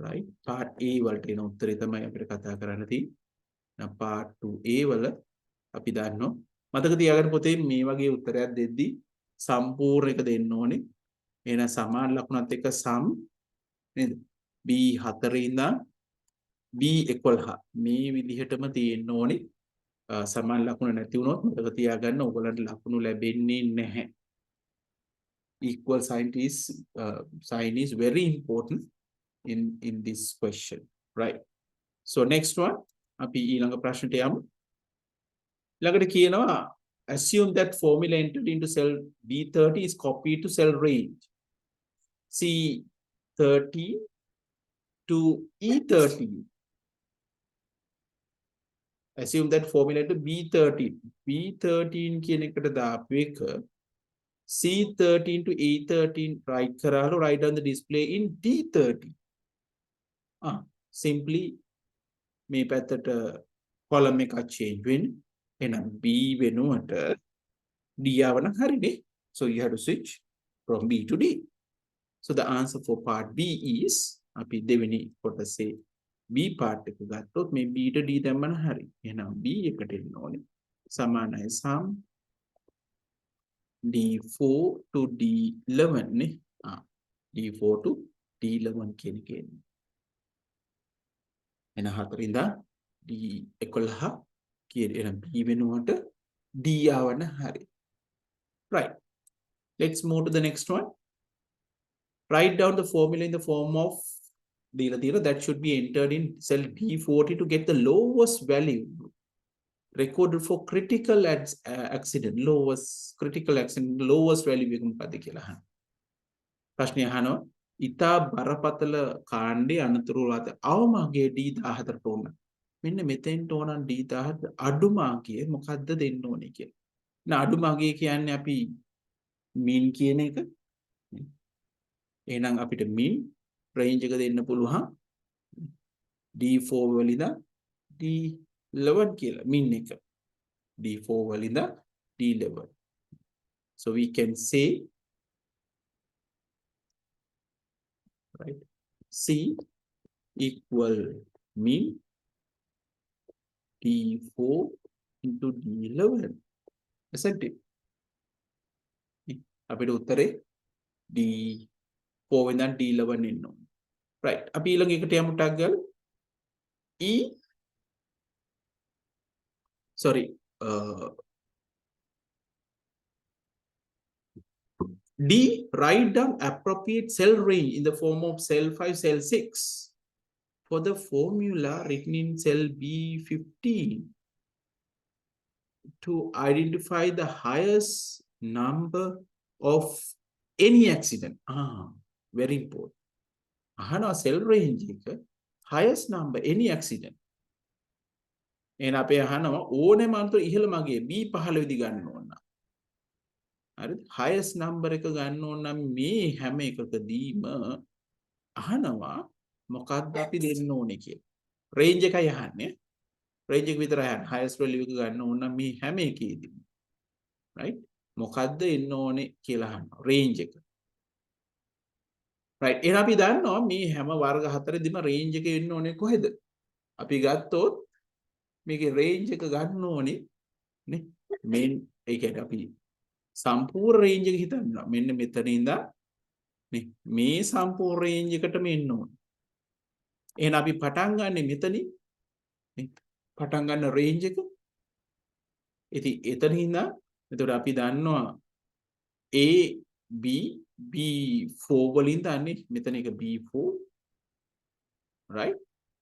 right part A වලට එන උත්තරේ තමයි අපිට කතා කරන්න තියෙන්නේ. part 2A වල අපි දන්නවා. මතක තියාගන්න පොතේ මේ වගේ උත්තරයක් දෙද්දී සම්පූර්ණ එක දෙන්න ඕනේ. එහෙනම් සමාන ලකුණත් එක්ක සම් නේද? B4 ඉඳන් B11 මේ විදිහටම තියෙන්න ඕනේ. සමාන ලකුණ නැති වුණොත් මතක තියාගන්න ඔයගලන්ට ලකුණු ලැබෙන්නේ නැහැ. Equal sign is very important in this question, right? So next one, අපි ඊළඟ ප්‍රශ්නට යමු. ළඟට කියනවා assume that formula entered into cell B30 is copied to cell range C13 to E13. Assume that formula into B13. B13 කියන එකට දාපු එක C13 to E13 write කරාලු write on the display in D13. Simply මේ පැත්තට column එකක් change වෙන්නේ. එහෙනම් B වෙනුවට D ආවන හරිනේ. So you have to switch from B to D. So the answer for part B is අපි දෙවෙනි කොටසේ B part එක ගත්තොත් මේ B to D දැම්මම හරි. එහෙනම් B එකට එන්න ඕනේ. සමානයි sum D4 to D11 නේ. D4 to D11 කියන එක එන්නේ. එන හතරින්ද D11 කියන එන B වෙනුවට D ආවන හරි. Right. Let's move to the next one. Write down the formula in the form of that should be entered in cell D40 to get the lowest value recorded for critical accident. Lowest value එක මොකක්ද කියලා අහනවා. ප්‍රශ්නය අහනවා ඉතා බරපතල කාණ්ඩේ අනතුරු වලට අවමාගේ D14ට ඕන. මෙන්න මෙතෙන්ට ඕන D14 අඩුමාගේ මොකද්ද දෙන්න ඕනේ කියලා. නා අඩුමාගේ කියන්නේ අපි mean කියන එක. එහෙනම් අපිට mean range එක දෙන්න පුළුවන් D4 වලින්ද D11 කියලා mean එක. D4 වලින්ද D11. So we can say, right, C equal mean D4 into D11. Isn't it? අපිට උත්තරේ D4 වෙනදන් D11 එන්න ඕනේ. Right. අපි ඊළඟ එකට යමු ටක් ගාලා. D, write down appropriate cell range in the form of cell 5, cell 6 for the formula written in cell B15 to identify the highest number of any accident. Very important. අහනවා cell range එක highest number any accident. එහෙනම් අපි අහනවා ඕනෑම අන්තර ඉහළමගේ B15 විදි ගන්න ඕන. හරිද? highest number එක ගන්න ඕන නම් මේ හැම එකකදීම අහනවා මොකක්ද අපි දෙන්න ඕනේ කියලා. range එකයි අහන්නේ. range එක විතරයි අහන්නේ. highest value එක ගන්න ඕන නම් මේ හැම එකේදීම. right? මොකක්ද එන්න ඕනේ කියලා අහනවා. range එක. right. එහෙනම් අපි දන්නවා මේ හැම වර්ග හතරෙදිම range එක එන්න ඕනේ කොහෙද? අපි ගත්තොත් මේකේ range එක ගන්න ඕනේ නේ. main ඒ කියන්නේ අපි සම්පූර්ණ රේන්ජ් එක හිතන්න. මෙන්න මෙතන ඉඳන් නේ මේ සම්පූර්ණ රේන්ජ් එකටම එන්න ඕනේ. එහෙනම් අපි පටන් ගන්නෙ මෙතනින් නේ. පටන් ගන්න රේන්ජ් එක. ඉතින් එතන ඉඳන් එතකොට අපි දන්නවා A B B4 වලින් දන්නේ මෙතන එක B4 right.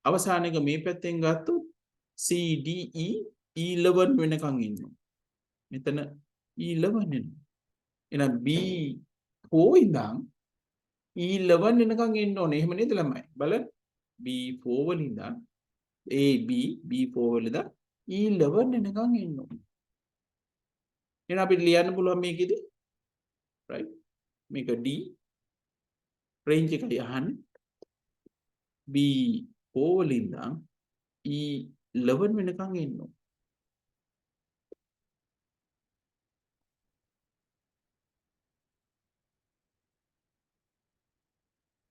අවසාන එක මේ පැත්තෙන් ගත්තොත් C D E E11 වෙනකන් ඉන්නවා. මෙතන E11 එනවා. එහෙනම් B4 ඉඳන් E11 වෙනකන් එන්න ඕනේ. එහෙම නේද ළමයි? බලන්න. B4 වලින් ඉඳන් A B B4 වලින්ද E11 වෙනකන් එන්න ඕනේ. එහෙනම් අපිට ලියන්න පුළුවන් මේකෙදි right? මේක D range එකයි අහන්නේ. B4 වලින් ඉඳන් E11 වෙනකන් එන්න ඕනේ.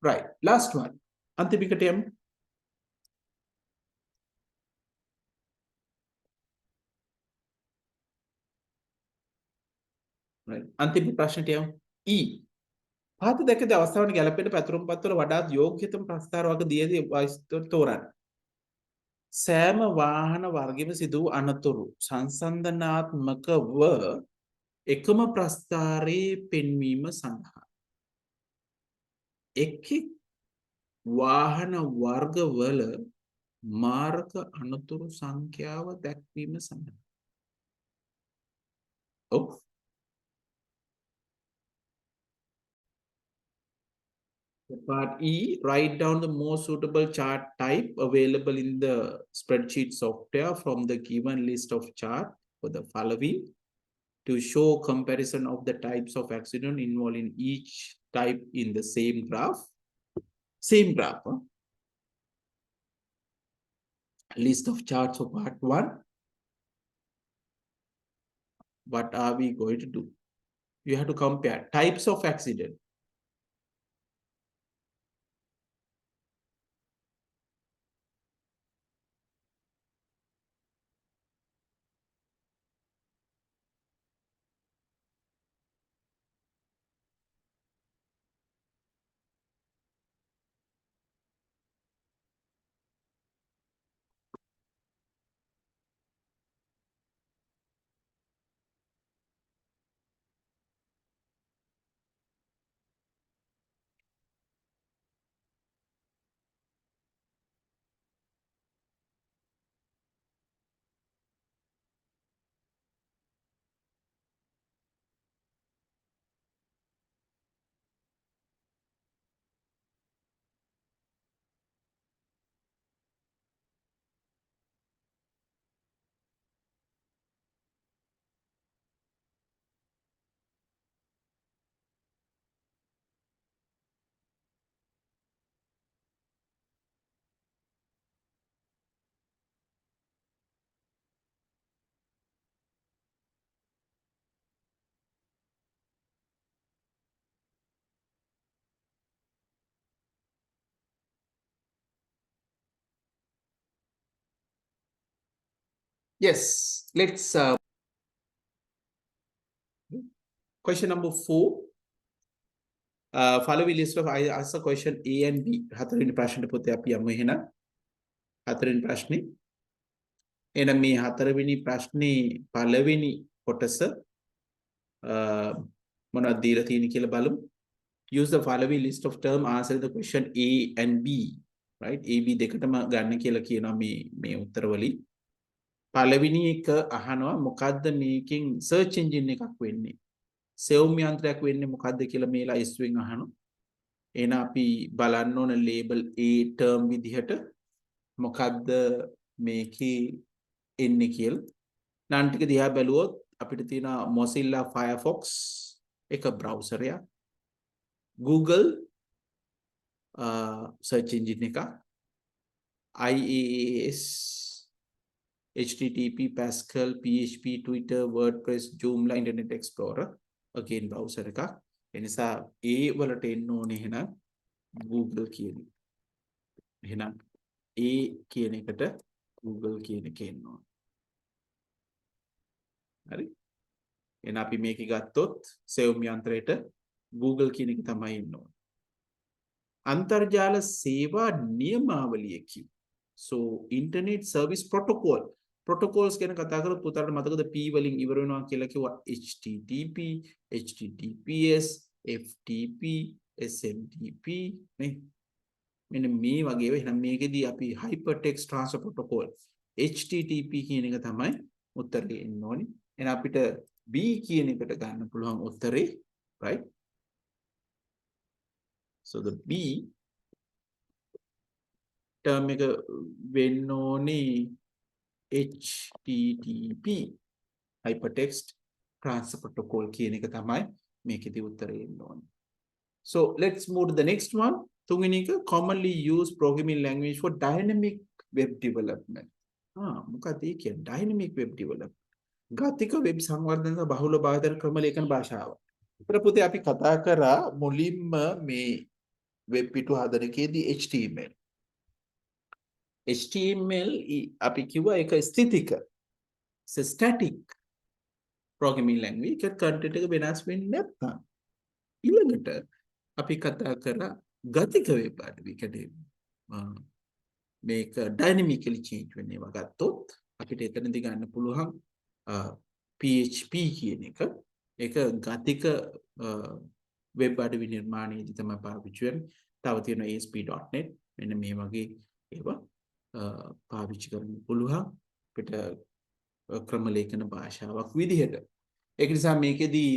Right. Last one. අන්තිමකට යමු. right? අන්තිම ප්‍රශ්නට යමු. E. පහත දැකද අවස්ථාවට ගැලපෙන පැතුම් පත්වල වඩාත් යෝග්‍යතම ප්‍රස්ථාර වර්ග දියදී වයිස්තර තෝරන්න. සෑම වාහන වර්ගෙම සිදු වූ අනතුරු සංසන්දනාත්මකව එකම ප්‍රස්ථාරයේ පෙන්වීම සඳහා එක් වාහන වර්ගවල මාර්ග අනතුරු සංඛ්‍යාව දැක්වීම සඳහා. ඔව්. Part E, write down the most suitable chart type available in the spreadsheet software from the given list of chart for the following to show comparison of the types of accident involved in each type in the same graph. Same graph. Huh? List of charts for part 1. What are we going to do? You have to compare types of accident. Yes, let's question number 4. Following list of I ask a question A and B. හතරවෙනි ප්‍රශ්නෙට පොතේ අපි යමු එහෙනම්. හතරවෙනි ප්‍රශ්නේ. එහෙනම් මේ හතරවෙනි ප්‍රශ්නේ පළවෙනි කොටස මොනවද දීලා තියෙන්නේ කියලා බලමු. Use the following list of term answer the question A and B. Right? A B දෙකටම ගන්න කියලා කියනවා මේ උත්තරවලින්. පළවෙනි එක අහනවා මොකද්ද මේකෙන් search engine එකක් වෙන්නේ? සෙවුම් යන්ත්‍රයක් වෙන්නේ මොකද්ද කියලා මේලා S වෙන් අහනවා. එහෙනම් අපි බලන්න ඕන label A term විදිහට මොකද්ද මේකේ එන්නේ කියලා. නම් ටික දිහා බැලුවොත් අපිට තියෙනවා Mozilla Firefox එක browser එකක්. Google search engine එක. IaaS HTTP, Pascal, PHP, Twitter, WordPress, Joomla, Internet Explorer, again browser එකක්. ඒ නිසා A වලට එන්න ඕනේ එහෙනම් Google කියන එක. එහෙනම් A කියන එකට Google කියන එක එන්න ඕනේ. හරි? එහෙනම් අපි මේක ගත්තොත් සෙවුම් යන්ත්‍රයට Google කියන එක තමයි එන්න ඕනේ. අන්තර්ජාල සේවා නියමාවලියකි. So internet service protocol protocols ගැන කතා කරොත් පුතාට මතකද P වලින් ඉවර වෙනවා කියලා කිව්වා HTTP, HTTPS, FTP, SMTP නේ. මෙන්න මේ වගේ එහෙනම් මේකෙදී අපි hypertext transfer protocol HTTP කියන එක තමයි උත්තරේ එන්න ඕනේ. එහෙනම් අපිට B කියන එකට ගන්න පුළුවන් උත්තරේ right. So the B term එක වෙන්න ඕනේ HTTP hypertext transfer protocol කියන එක තමයි මේකෙදි උත්තරේ එන්න ඕනේ. So let's move to the next one. තුන්වෙනි එක commonly used programming language for dynamic web development. මොකක්ද ඒ කියන්නේ dynamic web development. ගතික වෙබ් සංවර්ධන සහ බහුල භාවිත ක්‍රම ලේඛන භාෂාව. අපිට පුතේ අපි කතා කරා මුලින්ම මේ වෙබ් පිටු හදන එකේදී HTML. HTML අපි කිව්වා ඒක ස්ථිතික. static programming language එක content එක වෙනස් වෙන්නේ නැත්නම් ඊළඟට අපි කතා කරා ගතික වෙබ් අඩවි කියන්නේ මේක dynamically change වෙන ඒවා ගත්තොත් අපිට එතනදී ගන්න පුළුවන් PHP කියන එක ඒක ගතික වෙබ් අඩවි නිර්මාණයේදී තමයි පාවිච්චි වෙන්නේ. තව තියෙනවා ASP.NET මෙන්න මේ වගේ ඒවා පාවිච්චි කරන්න පුළුවන් අපිට ක්‍රම ලේඛන භාෂාවක් විදිහට. ඒක නිසා මේකෙදී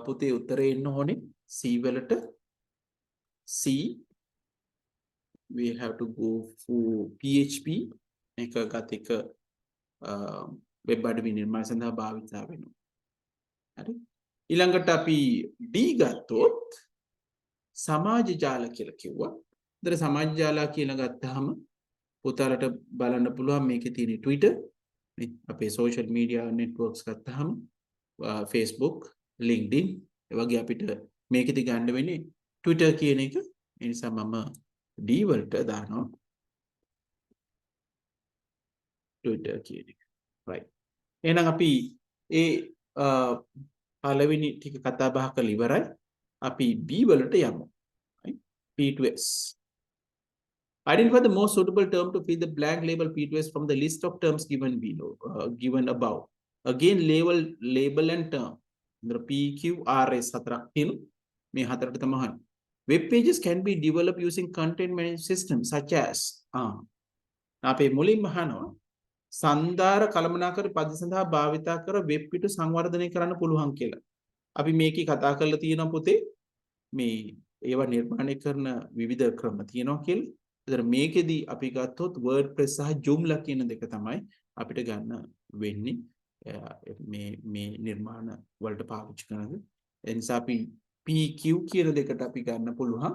පුතේ උත්තරේ එන්න ඕනේ C වලට C we have to go for PHP එක ගතික වෙබ් අඩවි නිර්මාණ සඳහා භාවිතා වෙනවා. හරි. ඊළඟට අපි D ගත්තොත් සමාජ ජාල කියලා කිව්වා. ඒතර සමාජ ජාල කියලා ගත්තාම පුතාලට බලන්න පුළුවන් මේකේ තියෙන Twitter අපේ social media networks ගත්තාම Facebook, LinkedIn ඒ වගේ අපිට මේකෙදි ගන්න වෙන්නේ Twitter කියන එක. ඒ නිසා මම D වලට දානවා Twitter කියන එක. right. එහෙනම් අපි ඒ පළවෙනි ටික කතා බහ කරලා ඉවරයි. අපි B වලට යමු. right. P2S. Identify the most suitable term to fill the blank label P2S from the list of terms given below, given above. Again, label and term. The PQRS හතරක් තියෙනවා. මේ හතරට තමයි. Web pages can be developed using content management systems such as අපේ මුලින්ම අහනවා සන්දාර කළමනාකර පද සඳහා භාවිතා කර වෙබ් පිටු සංවර්ධනය කරන්න පුළුවන් කියලා. අපි මේකේ කතා කරලා තියෙනවා පුතේ මේ ඒවා නිර්මාණය කරන විවිධ ක්‍රම තියෙනවා කියලා. ඒතර මේකෙදි අපි ගත්තොත් WordPress සහ Joomla කියන දෙක තමයි අපිට ගන්න වෙන්නේ මේ නිර්මාණ වලට පාවිච්චි කරන්නේ. ඒ නිසා අපි PQ කියන දෙකට අපි ගන්න පුළුවන්.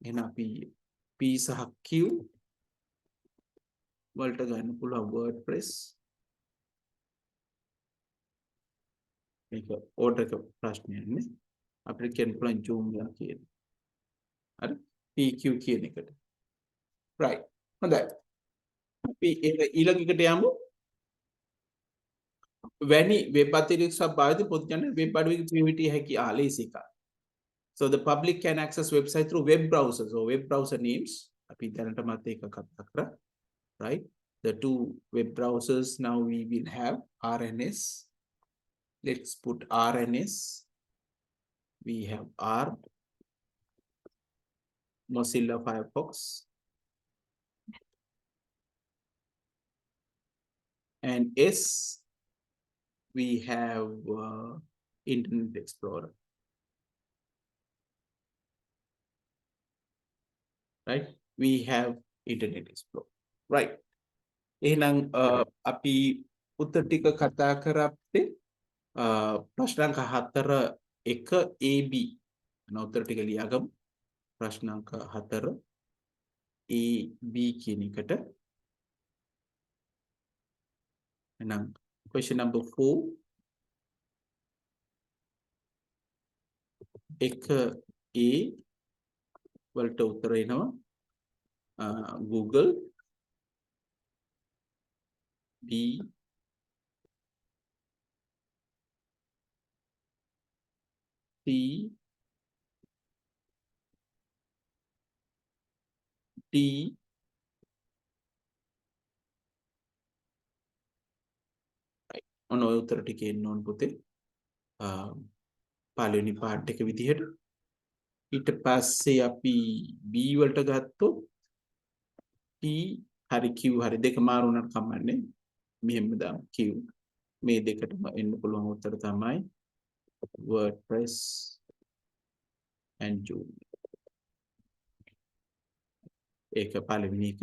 එහෙනම් අපි P සහ Q වලට ගන්න පුළුවන් WordPress. මේක ඕඩර් එක ප්‍රශ්නයක් නේ. අපිට කියන්න පුළුවන් Joomla කියන. හරි? PQ කියන එකට. right. හොඳයි. අපි ඊළඟ එකට යමු. වැනි වෙබ් අතිරික්තයක් භාවිත පොත් යන වෙබ් අඩවියක පිවිටිය හැකි ආලේසික. So the public can access website through web browsers or web browser names. අපි දැනටමත් ඒක කතා කරා. Right? The two web browsers now we will have RNS. Let's put RNS. We have R, Mozilla Firefox, and S, we have Internet Explorer. Right? We have Internet Explorer. Right. එහෙනම් අපි උත්තර ටික කතා කරප්පේ ප්‍රශ්නාංක 4 1 AB යන උත්තර ටික ලියාගමු. ප්‍රශ්නාංක 4 AB කියන එකට. එහෙනම් question number 4 1 A වලට උත්තර එනවා Google B C D ඔන්න ඔය උත්තර ටික එන්න ඕන පුතේ. පළවෙනි පාර්ට් එක විදිහට. ඊට පස්සේ අපි B වලට ගත්තොත් T හරි Q හරි දෙක මාරු වුණාට කමන්නේ. මෙහෙම දාමු Q. මේ දෙකටම එන්න පුළුවන් උත්තර තමයි WordPress and Joomla. ඒක පළවෙනි එක.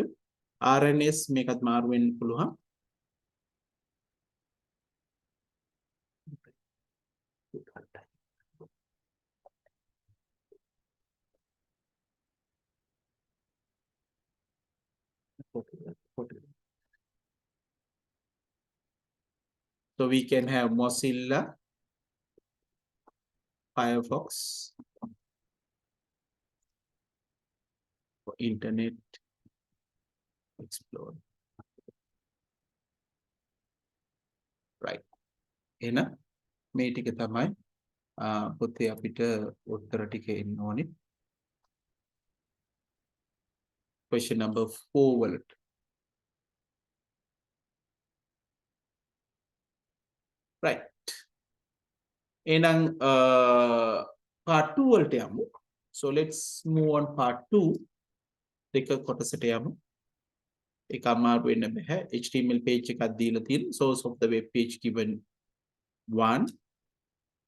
RNS මේකත් මාරු වෙන්න පුළුවන්. So we can have Mozilla, Firefox, Internet Explorer. right එහෙනම් මේ ටික තමයි පොතේ අපිට උත්තර ටික එන්න ඕනේ question number 4 වලට right එහෙනම් part 2 වලට යමු so let's move on part 2 දෙක කොටසට යමු ඒක අමාරු වෙන්න බෑ HTML page එකක් දීලා තියෙන source of the web page given 1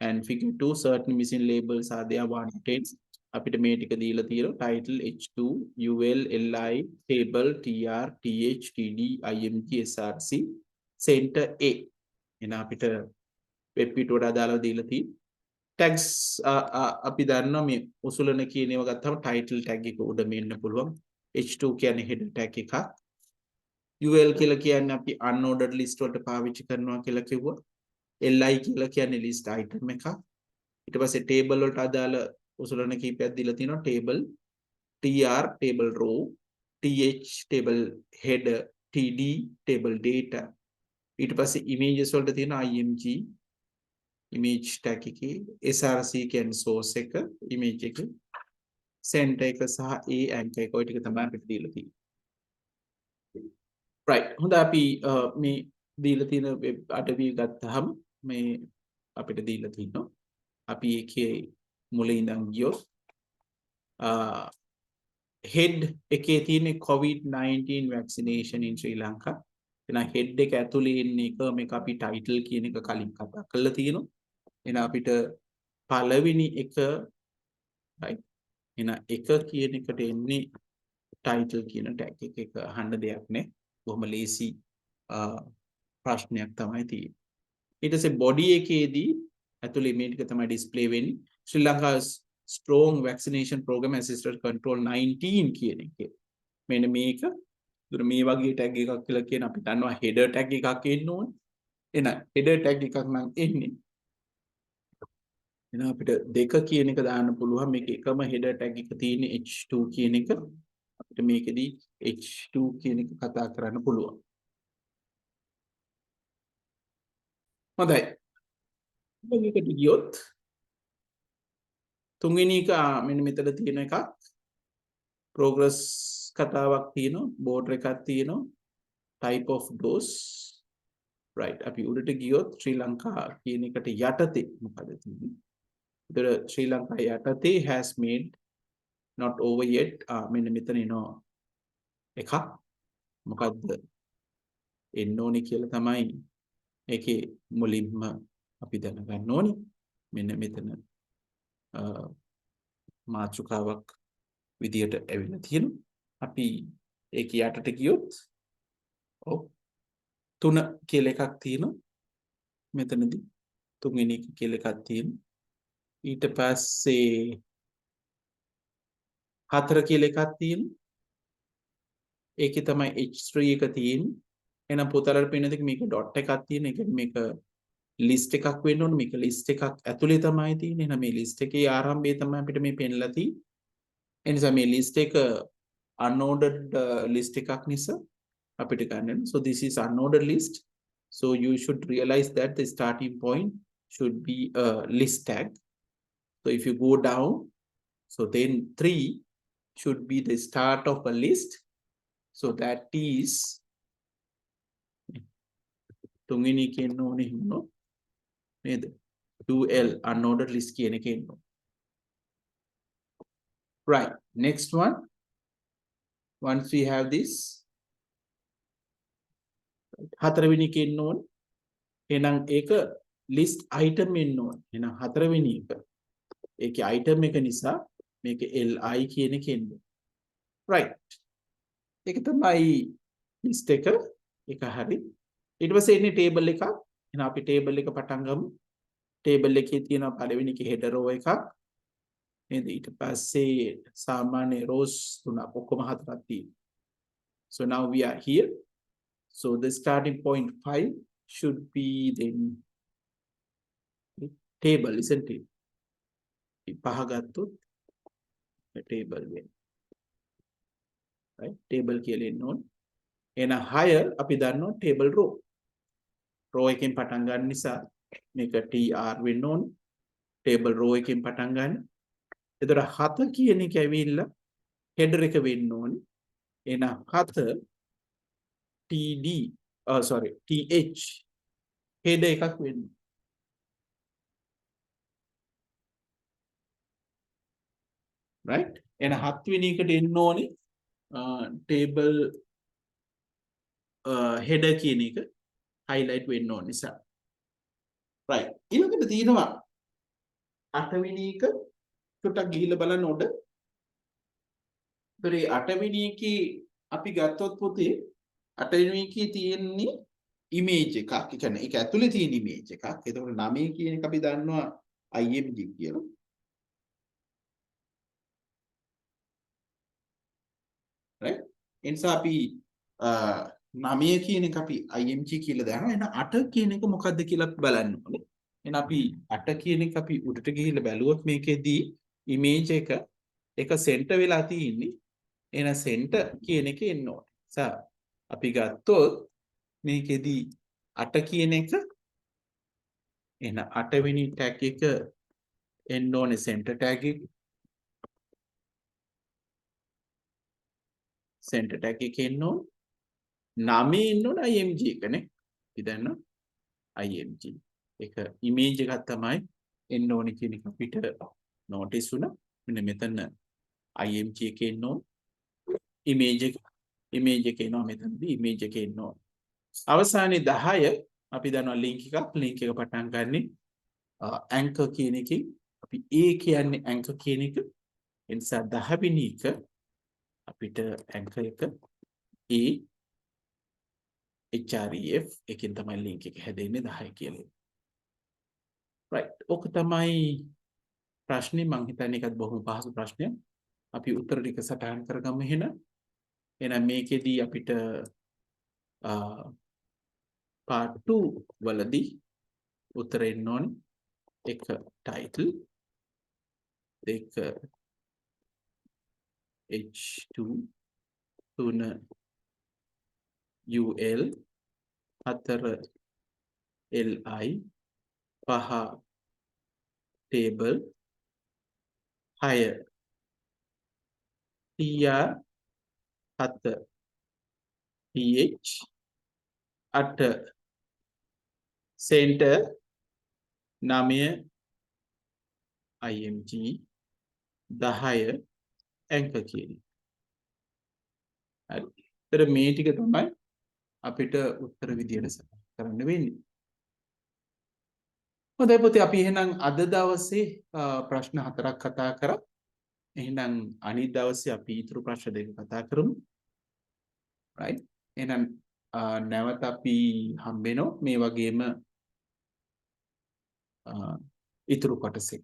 and figure 2 certain missing labels are there 1 to 10 අපිට මේ ටික දීලා තියෙනවා title h2 ul li table tr th td img src center a එන අපිට වෙබ් පිටුවට අදාළව දීලා තියෙන්නේ tags අපි දන්නවා මේ උසුලන කියන ඒවා ගත්තාම title tag එක උඩ මෙන්න පුළුවන් h2 කියන්නේ header tag එකක් ul කියලා කියන්නේ අපි unordered list වලට පාවිච්චි කරනවා කියලා කිව්වා li කියලා කියන්නේ list item එකක් ඊට පස්සේ table වලට අදාළ උසුලන කීපයක් දීලා තියෙනවා table tr table row th table header td table data ඊට පස්සේ images වලට තියෙනවා img image tag එකේ src කියන්නේ source එක image එක center එක සහ a anchor එක ඔය ටික තමයි අපිට දීලා තියෙන්නේ right හොඳ අපි මේ දීලා තියෙන වෙබ් අඩවිය ගත්තාම මේ අපිට දීලා තියෙනවා අපි ඒකේ මුලින් ඉඳන් ගියොත් head එකේ තියෙන covid-19 vaccination in Sri Lanka එහෙනම් head එක ඇතුලේ ඉන්න එක මේක අපි title කියන එක කලින් කතා කරලා තියෙනවා එහෙනම් අපිට පළවෙනි එක right එහෙනම් එක කියන එකට එන්නේ title කියන tag එක අහන්න දෙයක් නෑ බොහොම ලේසි ප්‍රශ්නයක් තමයි තියෙන්නේ ඊට පස්සේ body එකේදී ඇතුලේ මේ ටික තමයි display වෙන්නේ Sri Lanka's strong vaccination program assisted control 19 කියන එක මෙන්න මේක දුර මේ වගේ tag එකක් කියලා කියන අපි දන්නවා header tag එකක් එන්න ඕනේ එහෙනම් header tag එකක් නම් එන්නේ එහෙනම් අපිට දෙක කියන එක දාන්න පුළුවන් මේක එකම header tag එක තියෙන h2 කියන එක අපිට මේකෙදී h2 කියන එක කතා කරන්න පුළුවන් හොඳයි මේකට ගියොත් තුන්වෙනි එක මෙන්න මෙතන තියෙන එකක් progress කතාවක් තියෙනවා border එකක් තියෙනවා type of dose right අපි උඩට ගියොත් ශ්‍රී ලංකා කියන එකට යටතේ මොකද තියෙන්නේ ඒතර ශ්‍රී ලංකා යටතේ has made not over yet මෙන්න මෙතන එනවා එකක් මොකද්ද එන්න ඕනේ කියලා තමයි ඒකේ මුලින්ම අපි දැනගන්න ඕනේ මෙන්න මෙතන මාතෘකාවක් විදියට ඇවිල්ලා තියෙනවා අපි ඒක යටට ගියොත් ඔව් 3 කියලා එකක් තියෙනවා මෙතනදී තුන්වෙනි එක කියලා එකක් තියෙනවා ඊට පස්සේ 4 කියලා එකක් තියෙනවා ඒකේ තමයි h3 එක තියෙන්නේ එහෙනම් පොතලට පේනද මේක ඩොට් එකක් තියෙන එක මේක ලිස්ට් එකක් වෙන්න ඕනේ මේක ලිස්ට් එකක් ඇතුලේ තමයි තියෙන්නේ එහෙනම් මේ ලිස්ට් එකේ ආරම්භය තමයි අපිට මේ පෙන්නලා තියෙන්නේ ඒ නිසා මේ ලිස්ට් එක unordered list එකක් නිසා අපිට ගන්න so this is unordered list so you should realize that the starting point should be a list tag so if you go down so then 3 should be the start of a list so that is තුන්වෙනි කියන ඕනේ හිමනෝ නේද 2l unordered list කියන එකේ ඉන්නවා right next one once we have this හතරවෙනි එකේ ඉන්න ඕනේ එහෙනම් ඒක list item එන්න ඕනේ එහෙනම් හතරවෙනි එක ඒකේ item එක නිසා මේක li කියන එකේ එන්න right ඒක තමයි list එක ඒක හරි ඊට පස්සේ එන්නේ table එකක් එහෙනම් අපි table එක පටන් ගමු table එකේ තියෙන පළවෙනි එකේ header row එකක් නේද ඊට පස්සේ සාමාන්‍ය rows තුනක් ඔක්කොම හතරක් තියෙනවා so now we are here so the starting point 5 should be then table isn't it පහ ගත්තොත් table වෙන right table කියලා එන්න ඕනේ එහෙනම් 6 අපි දන්නවා table row row එකෙන් පටන් ගන්න නිසා මේක tr වෙන්න ඕනේ. table row එකෙන් පටන් ගන්න. එතකොට 7 කියන එක ඇවිල්ලා header එක වෙන්න ඕනේ. එහෙනම් 7 td sorry th header එකක් වෙන්න. right? එහෙනම් 7 වෙනි එකට එන්න ඕනේ table header කියන එක highlight වෙන්න ඕන නිසා. right. ඊළඟට තියෙනවා 8 වෙනි එක චුට්ටක් ගිහිල්ලා බලන්න උඩ. ඒතරේ 8 වෙනි එකේ අපි ගත්තොත් පුතේ 8 වෙනි එකේ තියෙන්නේ image එකක්. ඒ කියන්නේ ඒක ඇතුලේ තියෙන image එකක්. ඒතකොට 9 කියන එක අපි දන්නවා img කියලා. right? එනිසා අපි 9 කියන එක අපි img කියලා දානවා. එහෙනම් 8 කියන එක මොකද්ද කියලා අපි බලන්න ඕනේ. එහෙනම් අපි 8 කියන එක අපි උඩට ගිහිල්ලා බැලුවොත් මේකෙදී image එක center වෙලා තියෙන්නේ. එහෙනම් center කියන එක එන්න ඕනේ. අපි ගත්තොත් මේකෙදී 8 කියන එක එහෙනම් 8 වෙනි tag එක එන්න ඕනේ center tag එක. center tag එක එන්න ඕනේ. 9 එන්න ඕනේ img එකනේ. අපි දන්නවා img. ඒක image එකක් තමයි එන්න ඕනේ කියන එක අපිට notice වුණා. මෙන්න මෙතන img එක එන්න ඕනේ. image එක එනවා මෙතනදී image එක එන්න ඕනේ. අවසානයේ 10 අපි දන්නවා link එක පටන් ගන්නෙ anchor කියන එකකින්. අපි a කියන්නේ anchor කියන එක. ඒ නිසා 10 වෙනි එක අපිට anchor එක a href එකෙන් තමයි link එක හැදෙන්නේ 10 කියලා. right. ඔක තමයි ප්‍රශ්නේ. මම හිතන්නේ ඒකත් බොහොම පහසු ප්‍රශ්නයක්. අපි උත්තර ටික සටහන් කරගමු එහෙනම්. එහෙනම් මේකෙදී අපිට part 2 වලදී උත්තර එන්න ඕනේ. එක title, දෙක h2, තුන ul, හතර li, පහ table, 6 tr, 7 ph, 8 center, 9 img, 10 anchor කියන. හරි. ඒතර මේ ටික තමයි අපිට උත්තර විදියට සටහන් කරන්න වෙන්නේ. හොඳයි පුතේ අපි එහෙනම් අද දවසේ ප්‍රශ්න 4ක් කතා කරා. එහෙනම් අනිත් දවසේ අපි ඊටු ප්‍රශ්න දෙක කතා කරමු. right? එහෙනම් නැවත අපි හම්බ වෙනවා මේ වගේම ඊටු කොටසෙක.